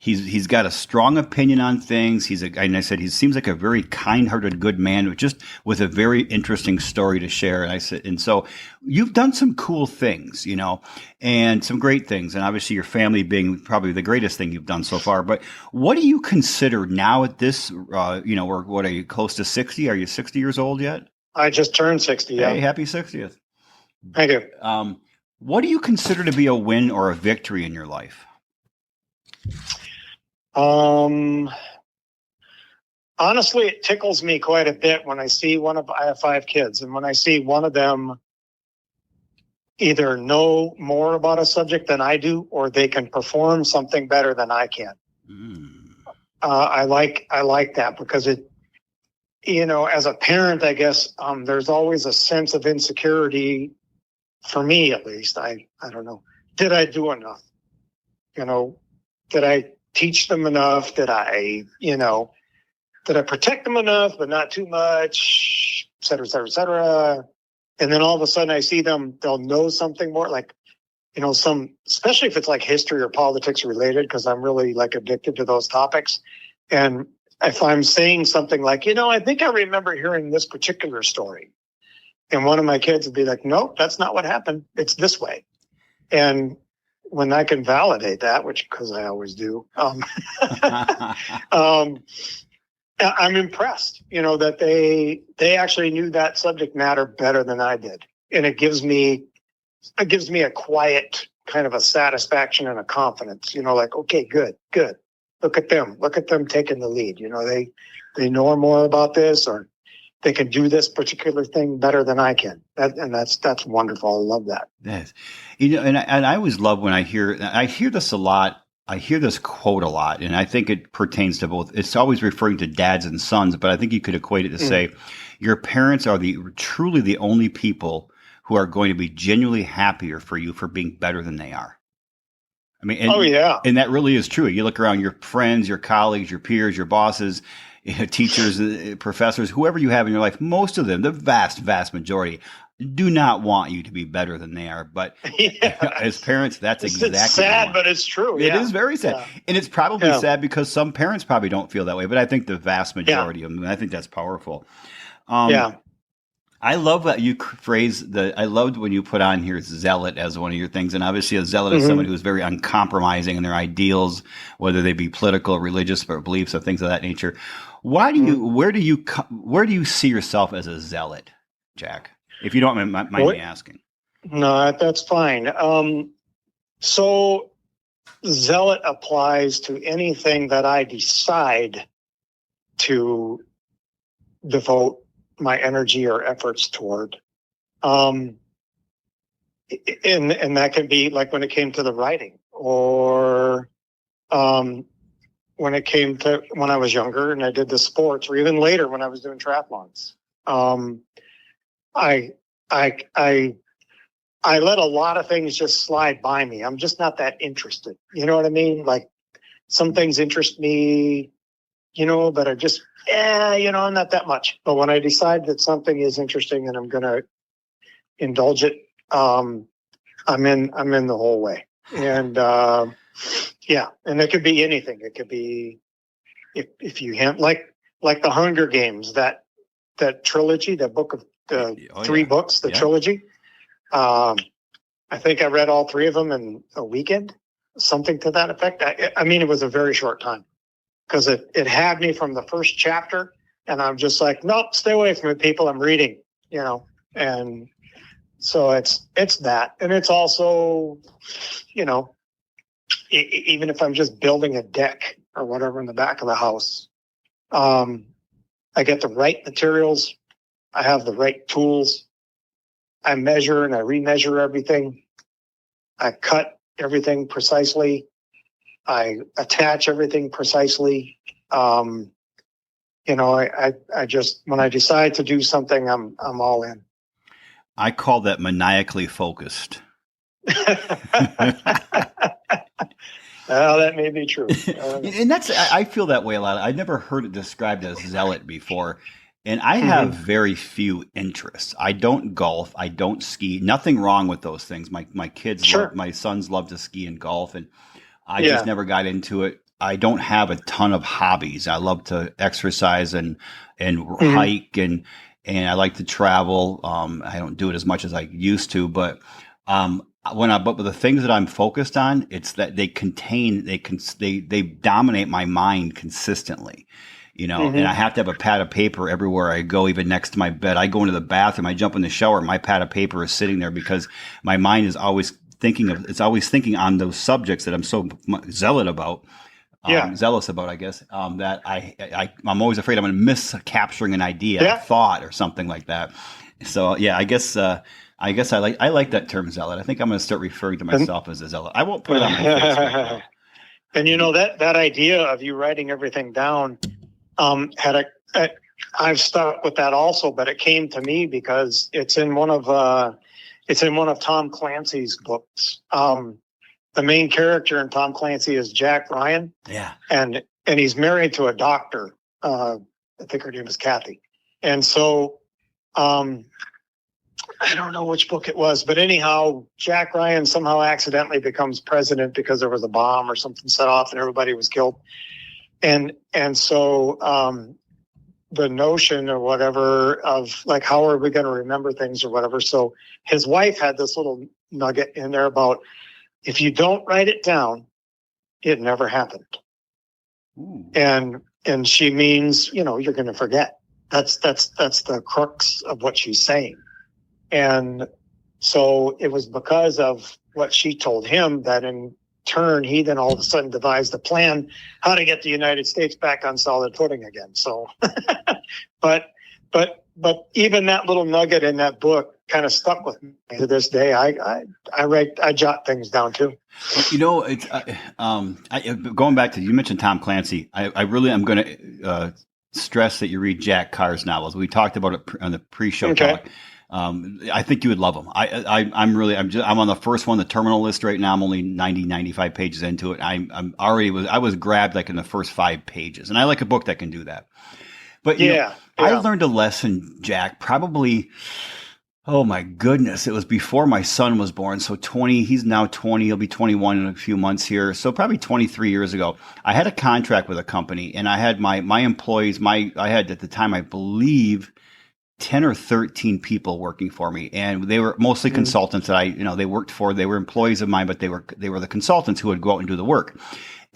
He's got a strong opinion on things. And I said, he seems like a very kind-hearted, good man, just with a very interesting story to share. And I said, and so you've done some cool things, and some great things. And obviously your family being probably the greatest thing you've done so far. But what do you consider now at this, or what are you, close to 60? Are you 60 years old yet? I just turned 60. Yeah. Hey, happy 60th. Thank you. What do you consider to be a win or a victory in your life? Honestly, it tickles me quite a bit when I see I have 5 kids, and when I see one of them either know more about a subject than I do, or they can perform something better than I can. I like that, because it, as a parent, I guess, there's always a sense of insecurity for me, at least. I don't know. Did I do enough? Did I teach them enough? Did I protect them enough, but not too much, et cetera, et cetera, et cetera. And then all of a sudden I see them, they'll know something more, like, especially if it's like history or politics related, because I'm really like addicted to those topics. And if I'm saying something like, I think I remember hearing this particular story. And one of my kids would be like, nope, that's not what happened. It's this way. And when I can validate that, because I always do, I'm impressed, that they actually knew that subject matter better than I did. And it gives me a quiet kind of a satisfaction and a confidence, like, okay, good. Look at them taking the lead. They know more about this, or they can do this particular thing better than I can. That's wonderful. I love that. Yes. And I always love when I hear this a lot. I hear this quote a lot, and I think it pertains to both. It's always referring to dads and sons, but I think you could equate it to say your parents are truly the only people who are going to be genuinely happier for you for being better than they are. I mean, and that really is true. You look around, your friends, your colleagues, your peers, your bosses, teachers, professors, whoever you have in your life, most of them, the vast, vast majority, do not want you to be better than they are. But as parents, that's exactly it's sad, but it's true. It is very sad. Yeah. And it's probably sad because some parents probably don't feel that way. But I think the vast majority of them, I think that's powerful. I love that you I loved when you put on here zealot as one of your things. And obviously a zealot is somebody who's very uncompromising in their ideals, whether they be political, religious, or beliefs or things of that nature. Where do you see yourself as a zealot, Jack? If you don't mind me asking. No, that's fine. So zealot applies to anything that I decide to devote my energy or efforts toward. And that can be like when it came to the writing, or when it came to when I was younger and I did the sports, or even later when I was doing triathlons. I let a lot of things just slide by me. I'm just not that interested. You know what I mean? Like, some things interest me, but are just, not that much. But when I decide that something is interesting and I'm going to indulge it, I'm in the whole way. And, and it could be anything. It could be, if you have, like the Hunger Games, that trilogy, that book of the three books, the trilogy. I think I read all 3 of them in a weekend, something to that effect. I mean, it was a very short time, because it had me from the first chapter, and I'm just like, nope, stay away from it, people. I'm reading, and so it's that. And it's also, even if I'm just building a deck or whatever in the back of the house, I get the right materials. I have the right tools. I measure and I remeasure everything. I cut everything precisely. I attach everything precisely. I just, when I decide to do something, I'm all in. I call that maniacally focused. Well, that may be true. And I feel that way a lot. I've never heard it described as zealot before. And I have very few interests. I don't golf. I don't ski. Nothing wrong with those things. My kids, my sons love to ski and golf, and I just never got into it. I don't have a ton of hobbies. I love to exercise and hike and I like to travel. I don't do it as much as I used to, but but the things that I'm focused on, it's that they dominate my mind consistently, and I have to have a pad of paper everywhere I go, even next to my bed. I go into the bathroom, I jump in the shower, my pad of paper is sitting there because my mind is always thinking on those subjects that I'm so zealot about. Zealous about, I guess, that I'm always afraid I'm going to miss capturing an idea, a thought, or something like that. So I guess I like that term zealot. I think I'm going to start referring to myself as a zealot. I won't put it on my face right now. And that idea of you writing everything down, I've stuck with that also, but it came to me because it's in one of Tom Clancy's books. The main character in Tom Clancy is Jack Ryan. Yeah. And he's married to a doctor. I think her name is Kathy. And so, I don't know which book it was, but anyhow, Jack Ryan somehow accidentally becomes president because there was a bomb or something set off and everybody was killed. And so, the notion or whatever of like, how are we going to remember things or whatever. So his wife had this little nugget in there about, if you don't write it down, it never happened. Ooh. And she means, you're going to forget. That's the crux of what she's saying. And so it was because of what she told him that in turn, he then all of a sudden devised a plan how to get the United States back on solid footing again. So, but even that little nugget in that book kind of stuck with me to this day. I jot things down too. It's going back to, you mentioned Tom Clancy. I really am going to stress that you read Jack Carr's novels. We talked about it on the pre-show talk. I think you would love them. I'm on the first one, the terminal list right now. I'm only 95 pages into it. I was grabbed like in the first 5 pages, and I like a book that can do that. But I learned a lesson, Jack, probably, oh my goodness, it was before my son was born. So he's now 20, he'll be 21 in a few months here. So probably 23 years ago, I had a contract with a company, and I had my employees, I had at the time, I believe, 10 or 13 people working for me, and they were mostly consultants that they worked for. They were employees of mine, but they were the consultants who would go out and do the work.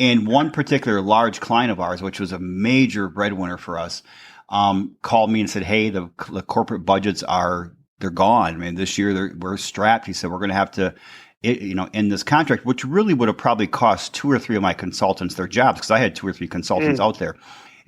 And one particular large client of ours, which was a major breadwinner for us, called me and said, "Hey, the corporate budgets they're gone. I mean, this year we're strapped." He said, "We're going to have to, end this contract," which really would have probably cost 2 or 3 of my consultants their jobs, because I had 2 or 3 consultants out there.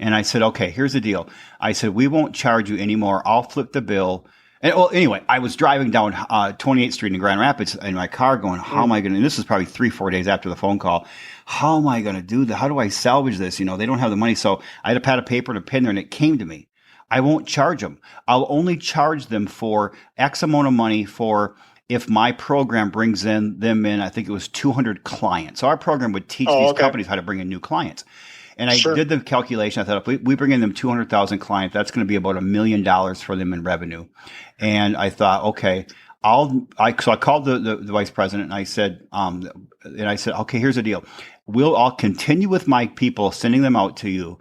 And I said, "Okay, here's the deal." I said, "We won't charge you anymore. I'll flip the bill." And anyway, I was driving down 28th Street in Grand Rapids in my car going, how am I going to, and this was probably 3-4 days after the phone call. How am I going to do that? How do I salvage this? They don't have the money. So I had a pad of paper and a pen there, and it came to me. I won't charge them. I'll only charge them for X amount of money for if my program brings them in, I think it was 200 clients. So our program would teach these companies how to bring in new clients. And I did the calculation. I thought, if we bring in them 200,000 clients, that's going to be about $1 million for them in revenue. And I thought, okay, so I called the vice president, and I said, okay, here's the deal. I'll continue with my people, sending them out to you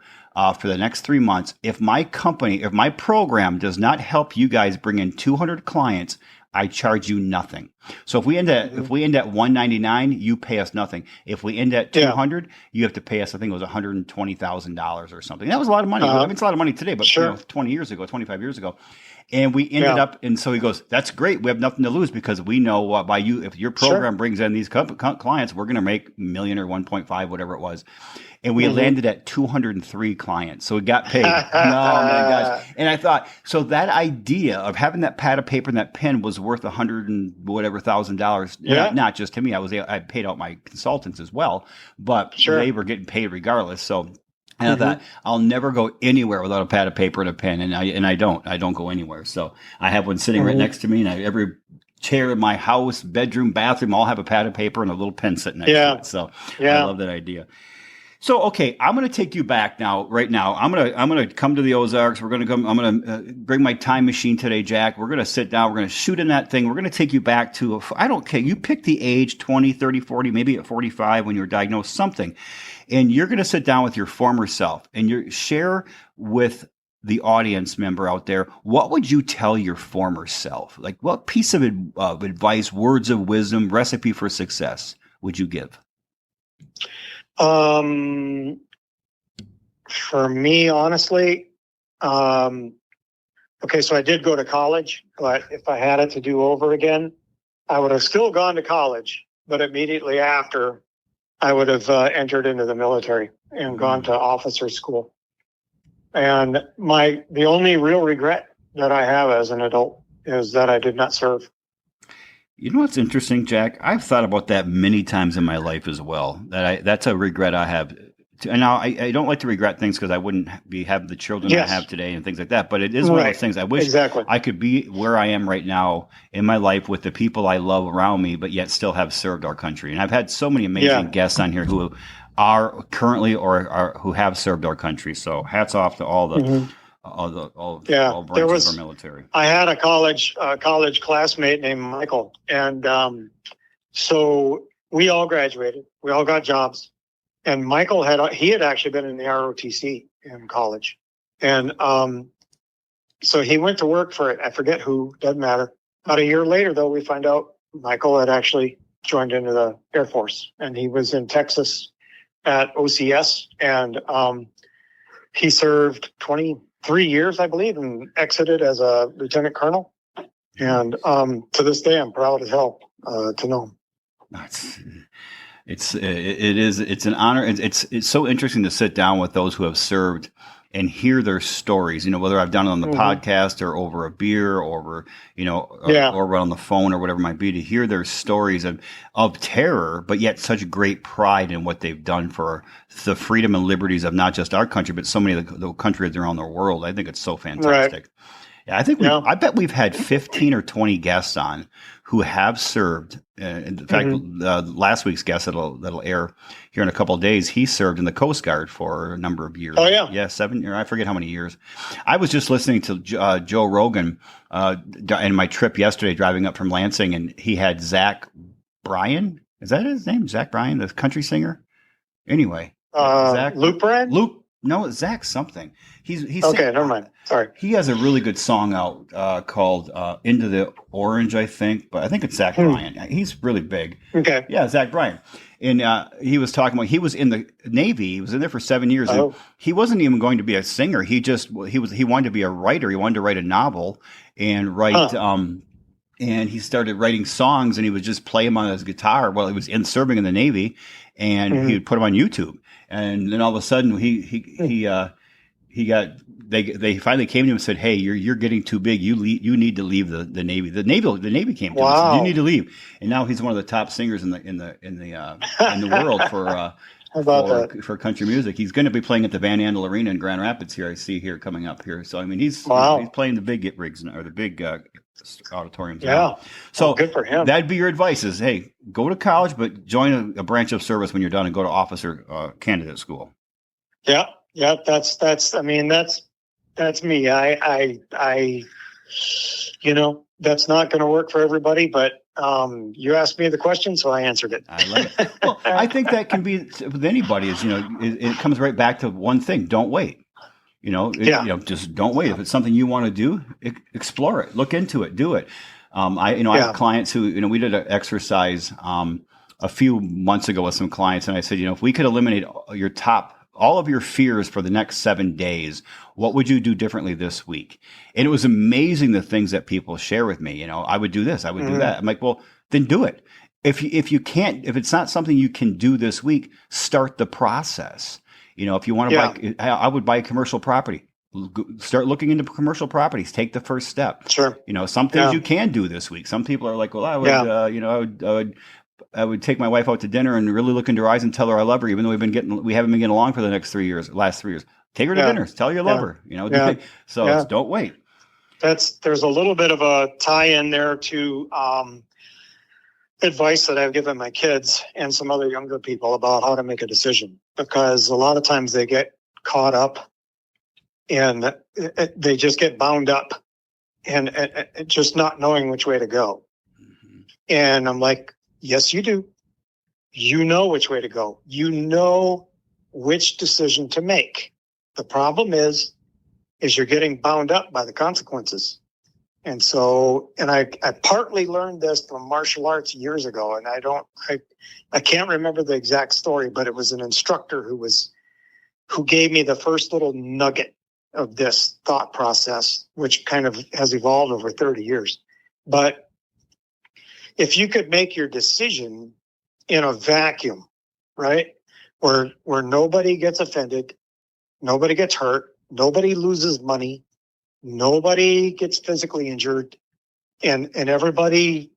for the next 3 months. If my program does not help you guys bring in 200 clients, I charge you nothing. So if we end at $199, you pay us nothing. If we end at 200, you have to pay us, I think it was $120,000 or something. That was a lot of money. I mean, it's a lot of money today, but 25 years ago. And we ended up, and so he goes, "That's great. We have nothing to lose, because we know if your program brings in these clients, we're going to make $1 million or 1.5, whatever it was." And we landed at 203 clients. So we got paid. Oh my gosh. And I thought, so that idea of having that pad of paper and that pen was worth $100,000. Yeah. Not just to me. I paid out my consultants as well, but they were getting paid regardless. So, and I thought, I'll never go anywhere without a pad of paper and a pen. And I don't go anywhere. So I have one sitting right next to me, and every chair in my house, bedroom, bathroom, all have a pad of paper and a little pen sitting next to it. So I love that idea. So, okay, I'm going to take you back now. Right now, I'm going to come to the Ozarks. We're going to come. I'm going to bring my time machine today, Jack. We're going to sit down. We're going to shoot in that thing. We're going to take you back to. I don't care. You pick the age, 20, 30, 40, maybe at 45 when you were diagnosed, something, and you're going to sit down with your former self and you share with the audience member out there. What would you tell your former self? Like, what piece of advice, words of wisdom, recipe for success would you give? For me, honestly, okay, so I did go to college, but if I had it to do over again, I would have still gone to college, but immediately after, I would have entered into the military and gone to officer school. And the only real regret that I have as an adult is that I did not serve. You know what's interesting, Jack? I've thought about that many times in my life as well. That's a regret I have. And now I don't like to regret things because I wouldn't have the children I have today and things like that. But it is one of those things. I wish I could be where I am right now in my life with the people I love around me, but yet still have served our country. And I've had so many amazing guests on here who are currently or who have served our country. So hats off to all the all branches of our military. I had a college classmate named Michael, and so we all graduated. We all got jobs, and Michael had actually been in the ROTC in college, and so he went to work for it. I forget who, doesn't matter. About a year later, though, we find out Michael had actually joined into the Air Force, and he was in Texas at OCS, and he served 23 years, I believe, and exited as a lieutenant colonel. And to this day, I'm proud as hell to know him. It's an honor. It's so interesting to sit down with those who have served and hear their stories, whether I've done it on the podcast or over a beer or over, or on the phone or whatever it might be, to hear their stories of terror, but yet such great pride in what they've done for the freedom and liberties of not just our country, but so many of the countries around the world. I think it's so fantastic. Right. Yeah, I bet we've had 15 or 20 guests on who have served. In fact, last week's guest that'll air here in a couple of days, he served in the Coast Guard for a number of years. Oh, yeah. Yeah, 7 years. I forget how many years. I was just listening to Joe Rogan in my trip yesterday, driving up from Lansing, and he had Zach Bryan. Is that his name? Zach Bryan, the country singer? Anyway. Zach, Luke Bryan? No, Zach something. He's okay. Never mind. Sorry. He has a really good song out called "Into the Orange," I think, but I think it's Zach Bryan. He's really big. Okay. Yeah, Zach Bryan, and he was talking about he was in the Navy. He was in there for 7 years. And he wasn't even going to be a singer. He wanted to be a writer. He wanted to write a novel and write. And he started writing songs, and he would just play them on his guitar while he was serving in the Navy, and he would put them on YouTube. And then all of a sudden, they finally came to him and said, "Hey, you're getting too big. You need to leave the Navy." The Navy came to him and said, "You need to leave." And now he's one of the top singers in the world for country music. He's going to be playing at the Van Andel Arena in Grand Rapids here. I see here coming up here. So I mean, he's playing the big rigs or the big auditoriums. Yeah. Now. So good for him. That'd be your advice: is hey, go to college, but join a branch of service when you're done, and go to officer candidate school. Yeah. Yeah. That's me. I that's not going to work for everybody, but you asked me the question, so I answered it. I love it. Well, I think that can be with anybody. It comes right back to one thing: don't wait. Just don't wait. If it's something you want to do, explore it, look into it, do it. I have clients who, we did an exercise a few months ago with some clients, and I said, if we could eliminate all of your fears for the next 7 days, what would you do differently this week? And it was amazing the things that people share with me. I would do this, I would do that. I'm like, well, then do it. If you can't, if it's not something you can do this week, start the process. If you want to buy, I would buy a commercial property. Start looking into commercial properties. Take the first step. Sure. Some things you can do this week. Some people are like, well, I would take my wife out to dinner and really look into her eyes and tell her I love her, even though we haven't been getting along for the last 3 years. Take her to dinner. Tell her you love her. Don't wait. There's a little bit of a tie in there to advice that I've given my kids and some other younger people about how to make a decision, because a lot of times they get caught up and they just get bound up and just not knowing which way to go. Mm-hmm. And I'm like, yes, you do. You know which way to go. You know which decision to make. The problem is you're getting bound up by the consequences. And so, and I partly learned this from martial arts years ago, and I can't remember the exact story, but it was an instructor who gave me the first little nugget of this thought process, which kind of has evolved over 30 years. But if you could make your decision in a vacuum, right, where nobody gets offended, nobody gets hurt, nobody loses money, nobody gets physically injured, and everybody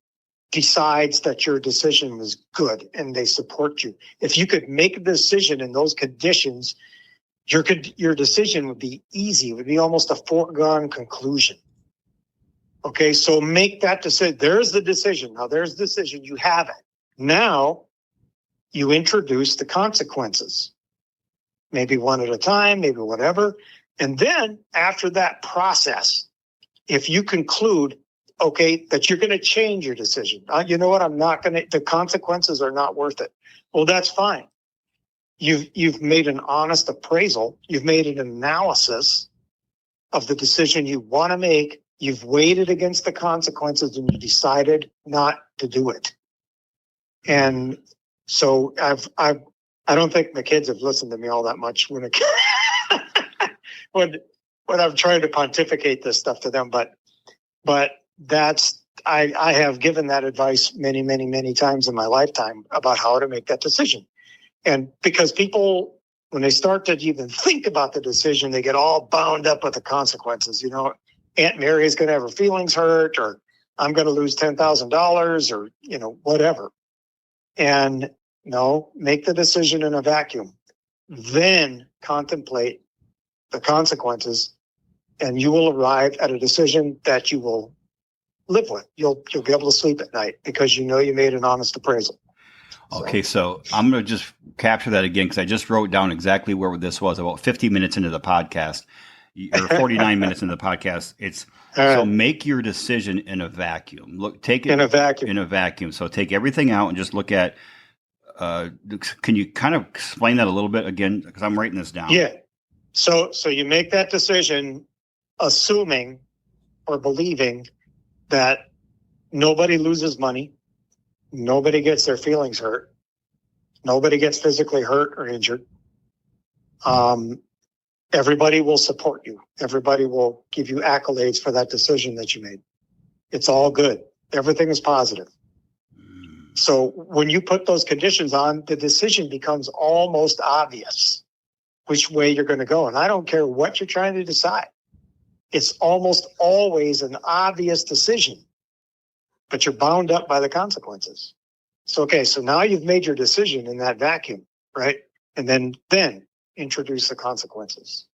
decides that your decision was good and they support you. If you could make a decision in those conditions, your decision would be easy. It would be almost a foregone conclusion. Okay, so make that decision. There's the decision. Now there's the decision. You have it. Now you introduce the consequences. Maybe one at a time, maybe whatever. And then after that process, if you conclude, okay, that you're going to change your decision, you know what, the consequences are not worth it. Well, that's fine. You've made an honest appraisal. You've made an analysis of the decision you want to make. You've weighed it against the consequences and you decided not to do it. And so I don't think the kids have listened to me all that much when I'm trying to pontificate this stuff to them, but that's, I have given that advice many, many, many times in my lifetime about how to make that decision. And because people, when they start to even think about the decision, they get all bound up with the consequences. You know, Aunt Mary is going to have her feelings hurt, or I'm going to lose $10,000, or, you know, whatever. And no, make the decision in a vacuum. Then contemplate the consequences, and you will arrive at a decision that you will live with. You'll be able to sleep at night because you know you made an honest appraisal. Okay, so I'm going to just capture that again because I just wrote down exactly where this was about 50 minutes into the podcast, or 49 minutes into the podcast. It's right. So make your decision in a vacuum. Take it in a vacuum. So take everything out and just look at. Can you kind of explain that a little bit again? Because I'm writing this down. Yeah. So you make that decision assuming or believing that nobody loses money, nobody gets their feelings hurt, nobody gets physically hurt or injured. Everybody will support you. Everybody will give you accolades for that decision that you made. It's all good. Everything is positive. So when you put those conditions on, the decision becomes almost obvious which way you're going to go. And I don't care what you're trying to decide. It's almost always an obvious decision, but you're bound up by the consequences. So, okay, so now you've made your decision in that vacuum, right? And then introduce the consequences.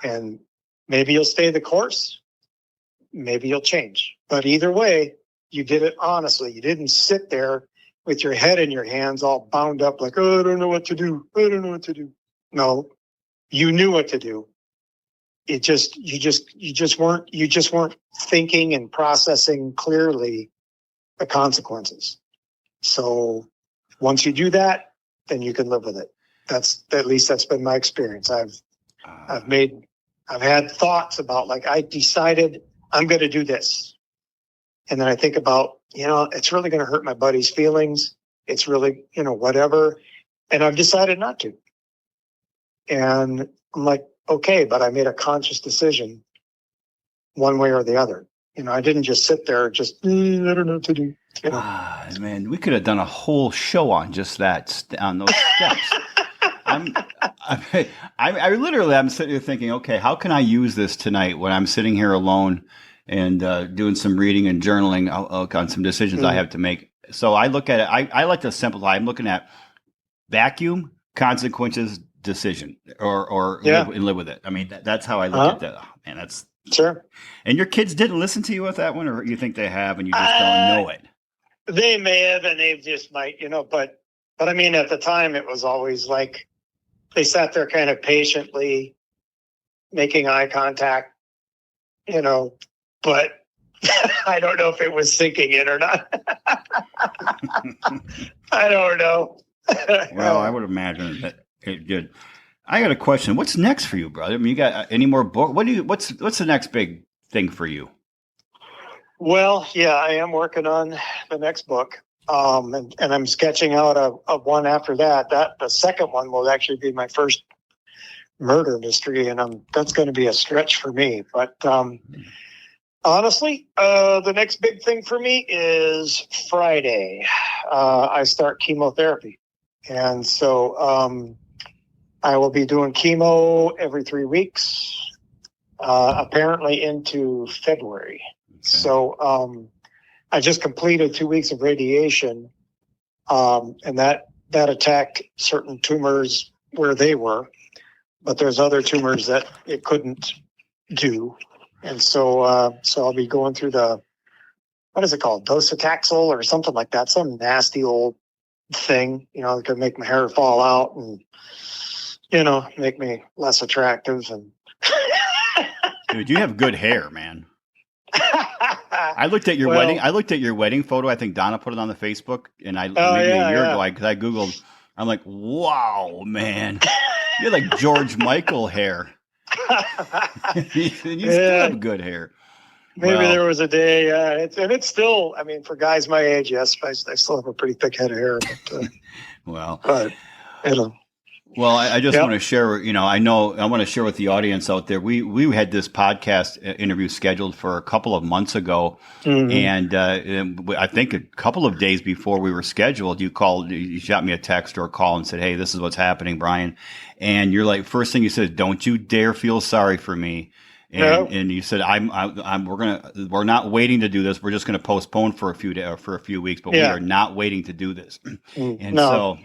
And maybe you'll stay the course. Maybe you'll change. But either way, you did it honestly. You didn't sit there with your head in your hands all bound up like, oh, I don't know what to do. I don't know what to do. No, you knew what to do. You just weren't thinking and processing clearly the consequences. So once you do that, then you can live with it. At least that's been my experience. I've had thoughts about, like, I decided I'm going to do this. And then I think about, it's really going to hurt my buddy's feelings. It's really, whatever. And I've decided not to. And I'm like, okay, but I made a conscious decision one way or the other. I didn't just sit there I don't know what to do. Man, we could have done a whole show on just that, on those steps. I literally, I'm sitting here thinking, okay, how can I use this tonight when I'm sitting here alone and doing some reading and journaling on some decisions I have to make. So I look at it. I like to simplify. I'm looking at vacuum, consequences, decision, or live with it. I mean, that's how I look at that. Oh, man, that's sure. And your kids didn't listen to you with that one, or you think they have and you just don't know it? They may have, and they just might, but I mean, at the time it was always like they sat there kind of patiently making eye contact, but I don't know if it was sinking in or not. I don't know. Well, I would imagine that it did. I got a question. What's next for you, brother? I mean, you got any more book? What's the next big thing for you? Well, yeah, I am working on the next book. And I'm sketching out a one after that. The second one will actually be my first murder mystery, and that's going to be a stretch for me. But honestly, the next big thing for me is Friday. I start chemotherapy, and so I will be doing chemo every 3 weeks, apparently into February. Okay. So I just completed 2 weeks of radiation, and that attacked certain tumors where they were, but there's other tumors that it couldn't do. And so I'll be going through what is it called? Docetaxel or something like that. Some nasty old thing, that could make my hair fall out and, make me less attractive. And dude, you have good hair, man. I looked at your wedding. I looked at your wedding photo. I think Donna put it on the Facebook, and a year ago, because I Googled. I'm like, wow, man, you have like George Michael hair. you still have good hair. Maybe there was a day, it's still. I mean, for guys my age, yes, I still have a pretty thick head of hair. But, Well, I just want to share, I want to share with the audience out there. We had this podcast interview scheduled for a couple of months ago. Mm-hmm. And I think a couple of days before we were scheduled, you shot me a text or a call and said, "Hey, this is what's happening, Brian." And you're like, first thing you said, "Don't you dare feel sorry for me." And you said, we're not waiting to do this. We're just going to postpone for a few weeks, but we are not waiting to do this. So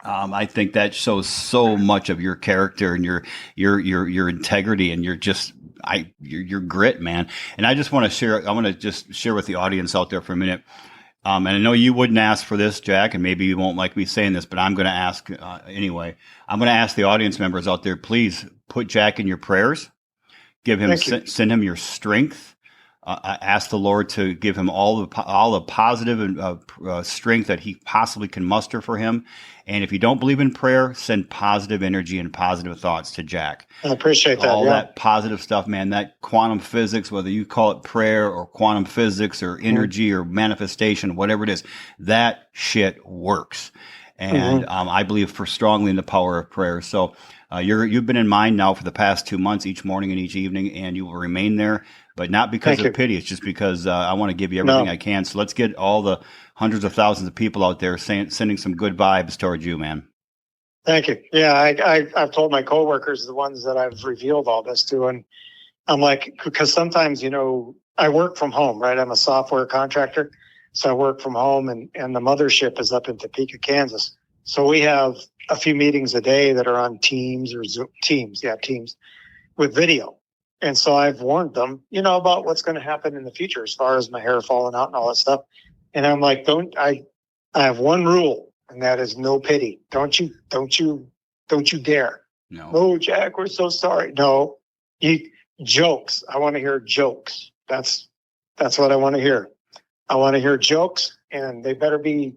I think that shows so much of your character and your integrity and your grit, man. And I just want to share. I want to just share with the audience out there for a minute. And I know you wouldn't ask for this, Jack, and maybe you won't like me saying this, but I'm going to ask anyway. I'm going to ask the audience members out there, please put Jack in your prayers. Give him, send him your strength. Ask the Lord to give him all the positive and strength that he possibly can muster for him. And if you don't believe in prayer, send positive energy and positive thoughts to Jack. I appreciate that. All that positive stuff, man. That quantum physics, whether you call it prayer or quantum physics or energy or manifestation, whatever it is, that shit works. And I believe strongly in the power of prayer. So you've been in mine now for the past 2 months, each morning and each evening, and you will remain there. But not because of pity. It's just because I want to give you everything I can. So let's get all the hundreds of thousands of people out there sending some good vibes towards you, man. Thank you. Yeah, I've told my coworkers, the ones that I've revealed all this to, and I'm like, because sometimes, I work from home, right? I'm a software contractor. So I work from home, and the mothership is up in Topeka, Kansas. So we have a few meetings a day that are on Teams or Zoom, Teams with video. And so I've warned them, about what's going to happen in the future as far as my hair falling out and all that stuff. And I'm like, I have one rule, and that is no pity. Don't you dare. No. Oh, Jack, we're so sorry. No, jokes. I want to hear jokes. That's what I want to hear. I want to hear jokes, and they better be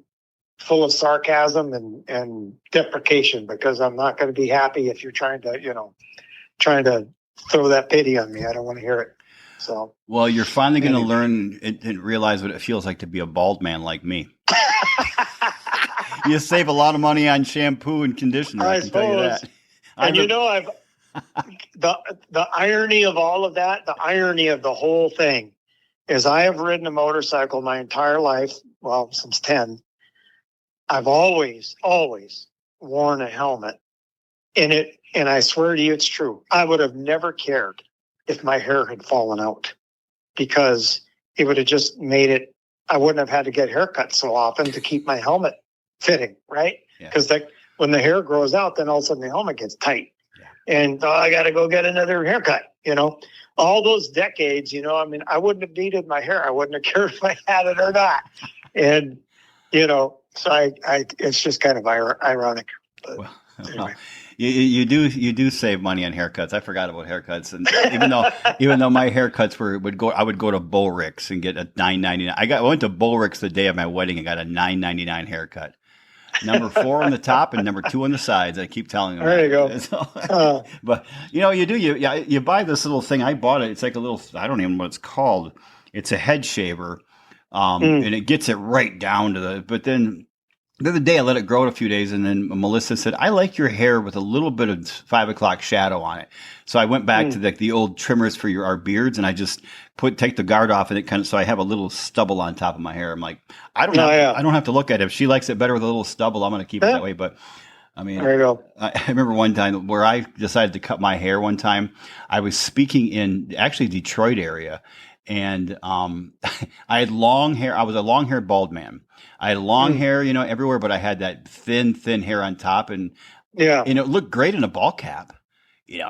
full of sarcasm and deprecation, because I'm not going to be happy if you're trying to throw that pity on me. I don't want to hear it. So, well, you're finally going to learn and realize what it feels like to be a bald man like me. You save a lot of money on shampoo and conditioner. I can tell you that. And the irony of all of that, the irony of the whole thing, is I have ridden a motorcycle my entire life. Well, since 10. I've always worn a helmet in it. And I swear to you, it's true. I would have never cared if my hair had fallen out, because it would have just made it. I wouldn't have had to get haircuts so often to keep my helmet fitting, right? Because when the hair grows out, then all of a sudden the helmet gets tight. Yeah. And I got to go get another haircut, All those decades, I wouldn't have needed my hair. I wouldn't have cared if I had it or not. And, so it's just kind of ironic. But Well, anyway. you do save money on haircuts. I forgot about haircuts, and even though my haircuts I would go to Bullricks and get a $9.99. I went to Bullricks the day of my wedding and got a $9.99 haircut. Number 4 on the top and number 2 on the sides. I keep telling them. There you go. So, but you buy this little thing. I bought it. It's like a little, I don't even know what it's called. It's a head shaver, and it gets it right down to but then the other day I let it grow a few days, and then Melissa said, "I like your hair with a little bit of 5 o'clock shadow on it." So I went back to the old trimmers for our beards, and I just take the guard off, and it kind of, so I have a little stubble on top of my hair. I'm like, I don't have to look at it. If she likes it better with a little stubble, I'm going to keep it that way. But I mean, there you go. I remember one time where I decided to cut my hair. One time I was speaking in actually Detroit area, and I had long hair. I was a long-haired bald man. I had long hair, everywhere, but I had that thin hair on top, and it looked great in a ball cap. You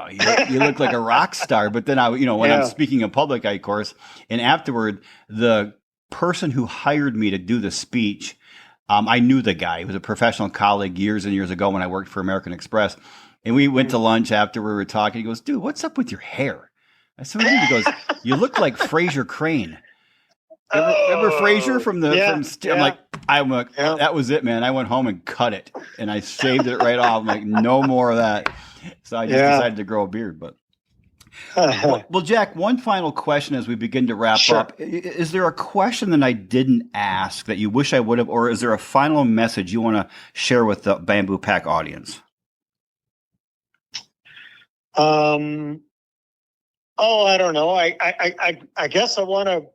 look like a rock star. But then when I'm speaking in public, of course, and afterward, the person who hired me to do the speech, I knew the guy. He was a professional colleague years and years ago when I worked for American Express, and we went to lunch after we were talking. He goes, "Dude, what's up with your hair?" I said, "What do you mean?" He goes, "You look like Fraser Crane." Remember Fraser from I'm like, that was it, man. I went home and cut it, and I shaved it right off. I'm like, no more of that. So I just decided to grow a beard. But well, Jack, one final question as we begin to wrap up. Is there a question that I didn't ask that you wish I would have, or is there a final message you want to share with the Bamboo Pack audience? I don't know. I guess I want to,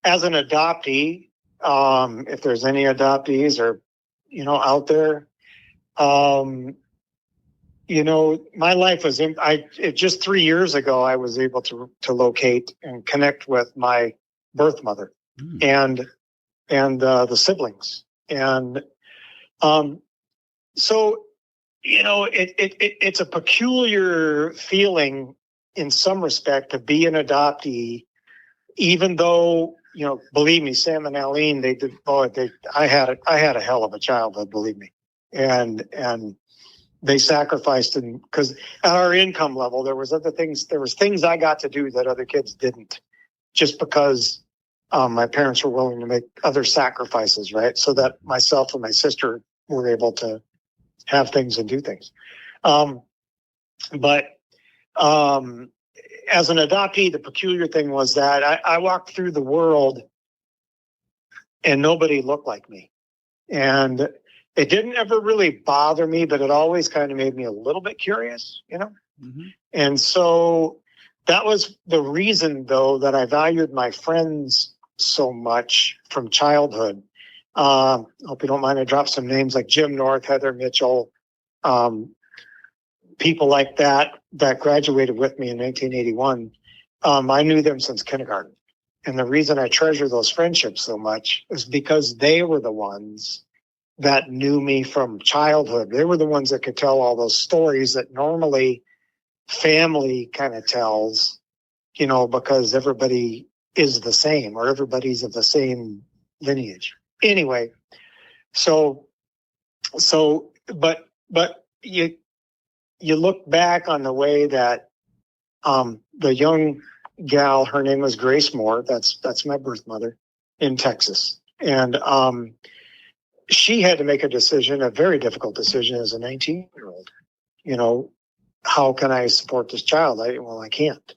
as an adoptee, if there's any adoptees or, out there, my life was just 3 years ago, I was able to locate and connect with my birth mother and the siblings. And, so, it's a peculiar feeling in some respect to be an adoptee, even though, believe me, Sam and Aline, I had a hell of a childhood, believe me. And they sacrificed, because at our income level, there was things I got to do that other kids didn't, just because my parents were willing to make other sacrifices, right? So that myself and my sister were able to have things and do things. But as an adoptee, the peculiar thing was that I walked through the world and nobody looked like me. And it didn't ever really bother me, but it always kind of made me a little bit curious, And so that was the reason, though, that I valued my friends so much from childhood. Hope you don't mind I drop some names like Jim North, Heather Mitchell, people like that graduated with me in 1981. I knew them since kindergarten. And the reason I treasure those friendships so much is because they were the ones that knew me from childhood. They were the ones that could tell all those stories that normally family kind of tells, because everybody is the same or everybody's of the same lineage. Anyway, but you look back on the way that the young gal, her name was Grace Moore, that's my birth mother, in Texas. And she had to make a very difficult decision as a 19-year-old. How can I support this child? I can't,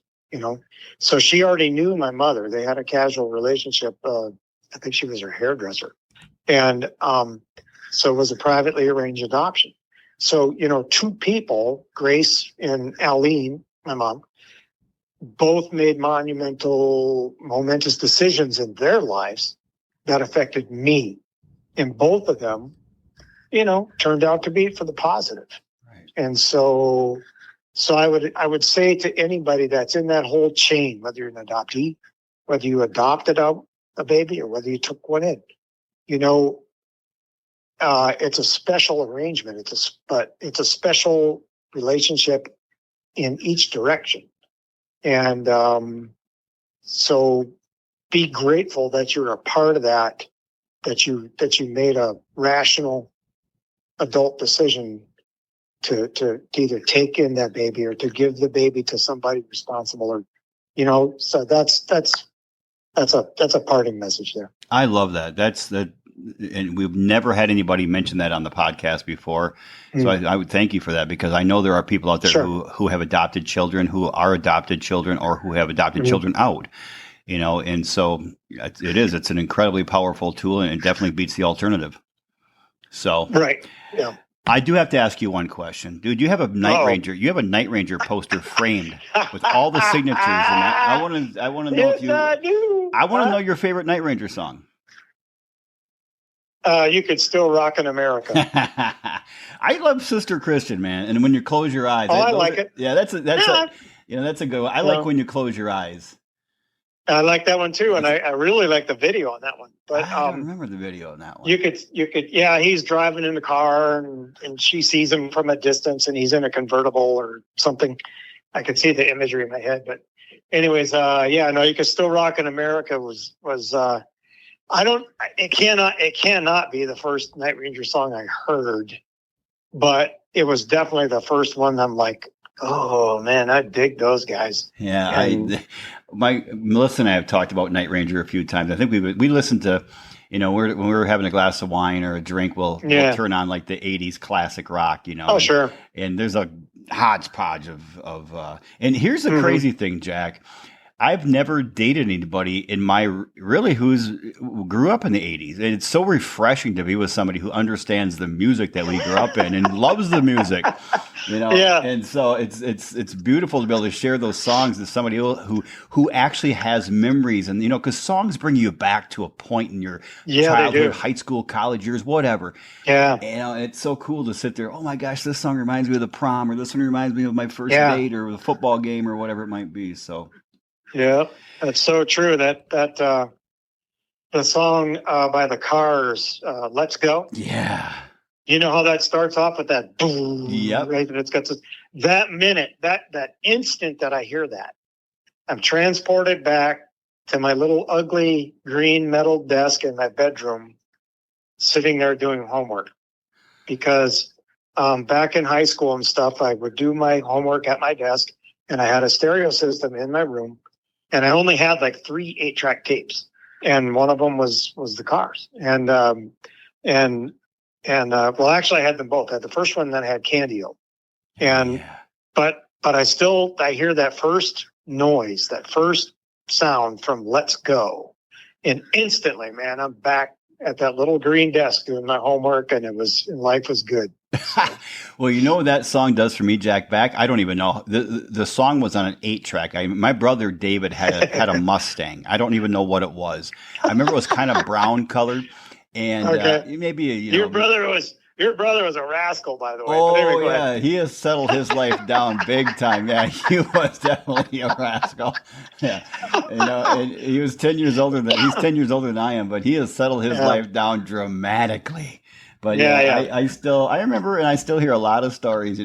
So she already knew my mother. They had a casual relationship. I think she was her hairdresser. And so it was a privately arranged adoption. So, two people, Grace and Aline, my mom, both made momentous decisions in their lives that affected me. And both of them, turned out to be for the positive. Right. And so I would say to anybody that's in that whole chain, whether you're an adoptee, whether you adopted a baby or whether you took one in, it's a special arrangement. It's a special relationship in each direction. And so be grateful that you're a part of that that you made a rational adult decision to either take in that baby or to give the baby to somebody responsible, or so that's a parting message there. I love that. And we've never had anybody mention that on the podcast before. So I would thank you for that, because I know there are people out there Sure. who have adopted children, who are adopted children, or who have adopted children out, and so it's an incredibly powerful tool, and it definitely beats the alternative. So, Right. Yeah. I do have to ask you one question, dude. You have a Night Ranger. You have a Night Ranger poster framed with all the signatures, and I want to know if you. I want to know your favorite Night Ranger song. You could still rock in America. I love Sister Christian, man. And when you close your eyes, I like it. Yeah, that's a good one. I like When You Close Your Eyes. I like that one too, and I really like the video on that one. But I don't remember the video on that one. You could, yeah. He's driving in the car, and she sees him from a distance, and he's in a convertible or something. I could see the imagery in my head, but anyways, you could still rock in America was. It cannot be the first Night Ranger song I heard, but it was definitely the first one I'm like, oh man, I dig those guys. Yeah, Melissa and I have talked about Night Ranger a few times. I think we listened to, when we were having a glass of wine or a drink, we'll turn on like the '80s classic rock, Oh, sure. And there's a hodgepodge of and here's the crazy thing, Jack. I've never dated anybody who grew up in the 80s. And it's so refreshing to be with somebody who understands the music that we grew up in and loves the music, Yeah. And so it's beautiful to be able to share those songs with somebody who actually has memories, and because songs bring you back to a point in your childhood, high school, college years, whatever. Yeah. It's so cool to sit there. Oh my gosh, this song reminds me of the prom, or this one reminds me of my first date, or the football game, or whatever it might be. So. Yeah, that's so true. That the song by the Cars, "Let's Go." Yeah, you know how that starts off with that boom. Yep. Right, and it's got that minute, that instant that I hear that, I'm transported back to my little ugly green metal desk in my bedroom, sitting there doing homework, because back in high school and stuff, I would do my homework at my desk, and I had a stereo system in my room. And I only had like 3 8-track tapes, and one of them was the Cars. And actually I had them both. I had the first one, and then I had Candy-O. But I hear that first noise, that first sound from "Let's Go," and instantly, man, I'm back at that little green desk doing my homework, and life was good. Well, you know what that song does for me, Jack? I don't even know. The song was on an 8-track. My brother David had a Mustang. I don't even know what it was. I remember it was kind of brown colored, and maybe your brother was a rascal, by the way. Oh, anyway, yeah, he has settled his life down big time. Yeah, he was definitely a rascal. Yeah, and he was 10 years older than he's 10 years older than I am, but he has settled his life down dramatically. But I remember, and I still hear a lot of stories,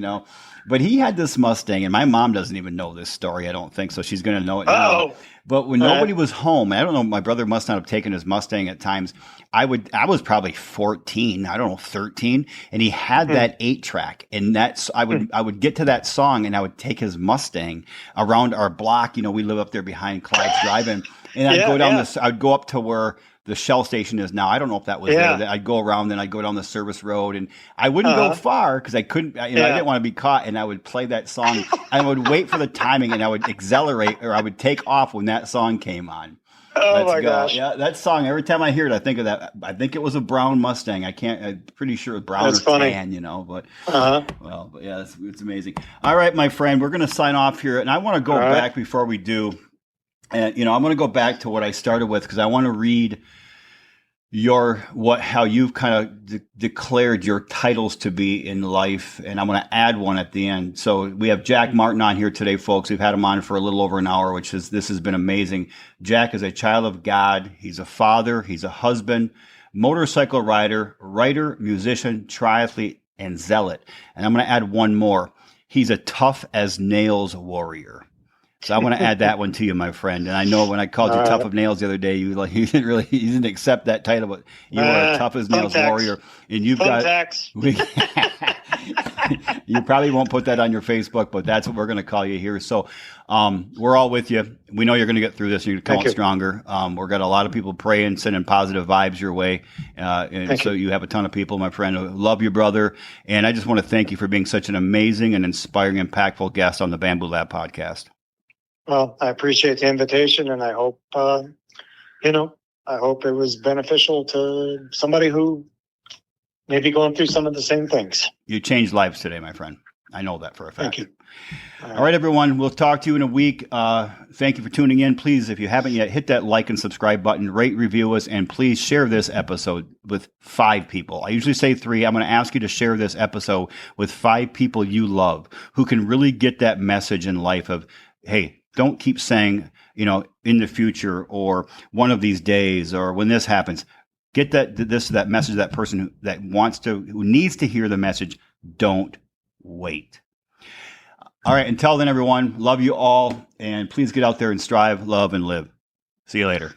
But he had this Mustang, and my mom doesn't even know this story, I don't think, so she's going to know it now. But when nobody was home, I don't know, my brother must not have taken his Mustang at times. I was probably 14, 13, and he had that 8-track, and I would get to that song, and I would take his Mustang around our block. We live up there behind Clyde's Drive-In, and I'd go down I'd go up to where the Shell station is now. I don't know if that was there. I'd go around, then I'd go down the service road, and I wouldn't go far because I couldn't, I didn't want to be caught, and I would play that song. I would wait for the timing, and I would accelerate, or I would take off when that song came on. Oh, my gosh. Yeah, that song, every time I hear it, I think of that. I think it was a brown Mustang. I'm pretty sure it was brown. That's or funny. tan, but but yeah, it's amazing. All right, my friend, we're going to sign off here, and I want to go back before we do. And, I'm going to go back to what I started with, because I want to read how you've kind of declared your titles to be in life. And I'm going to add one at the end. So we have Jack Martin on here today, folks. We've had him on for a little over an hour, this has been amazing. Jack is a child of God. He's a father. He's a husband, motorcycle rider, writer, musician, triathlete, and zealot. And I'm going to add one more. He's a tough as nails warrior. So I want to add that one to you, my friend. And I know when I called you tough of nails the other day, you didn't accept that title, but you are a tough as nails warrior, and you've got. You probably won't put that on your Facebook, but that's what we're going to call you here. So we're all with you. We know you're going to get through this. You're going to come out stronger. We've got a lot of people praying, sending positive vibes your way. And so you have a ton of people, my friend, who love your brother. And I just want to thank you for being such an amazing and inspiring, impactful guest on the Bamboo Lab podcast. Well, I appreciate the invitation, and I hope, I hope it was beneficial to somebody who may be going through some of the same things. You changed lives today, my friend. I know that for a fact. Thank you. All right, everyone. We'll talk to you in a week. Thank you for tuning in. Please, if you haven't yet, hit that like and subscribe button, rate, review us, and please share this episode with 5 people. I usually say 3. I'm going to ask you to share this episode with 5 people you love who can really get that message in life of, hey, don't keep saying, in the future or one of these days or when this happens. Get that message, that person who needs to hear the message. Don't wait. All right. Until then, everyone, love you all. And please get out there and strive, love, and live. See you later.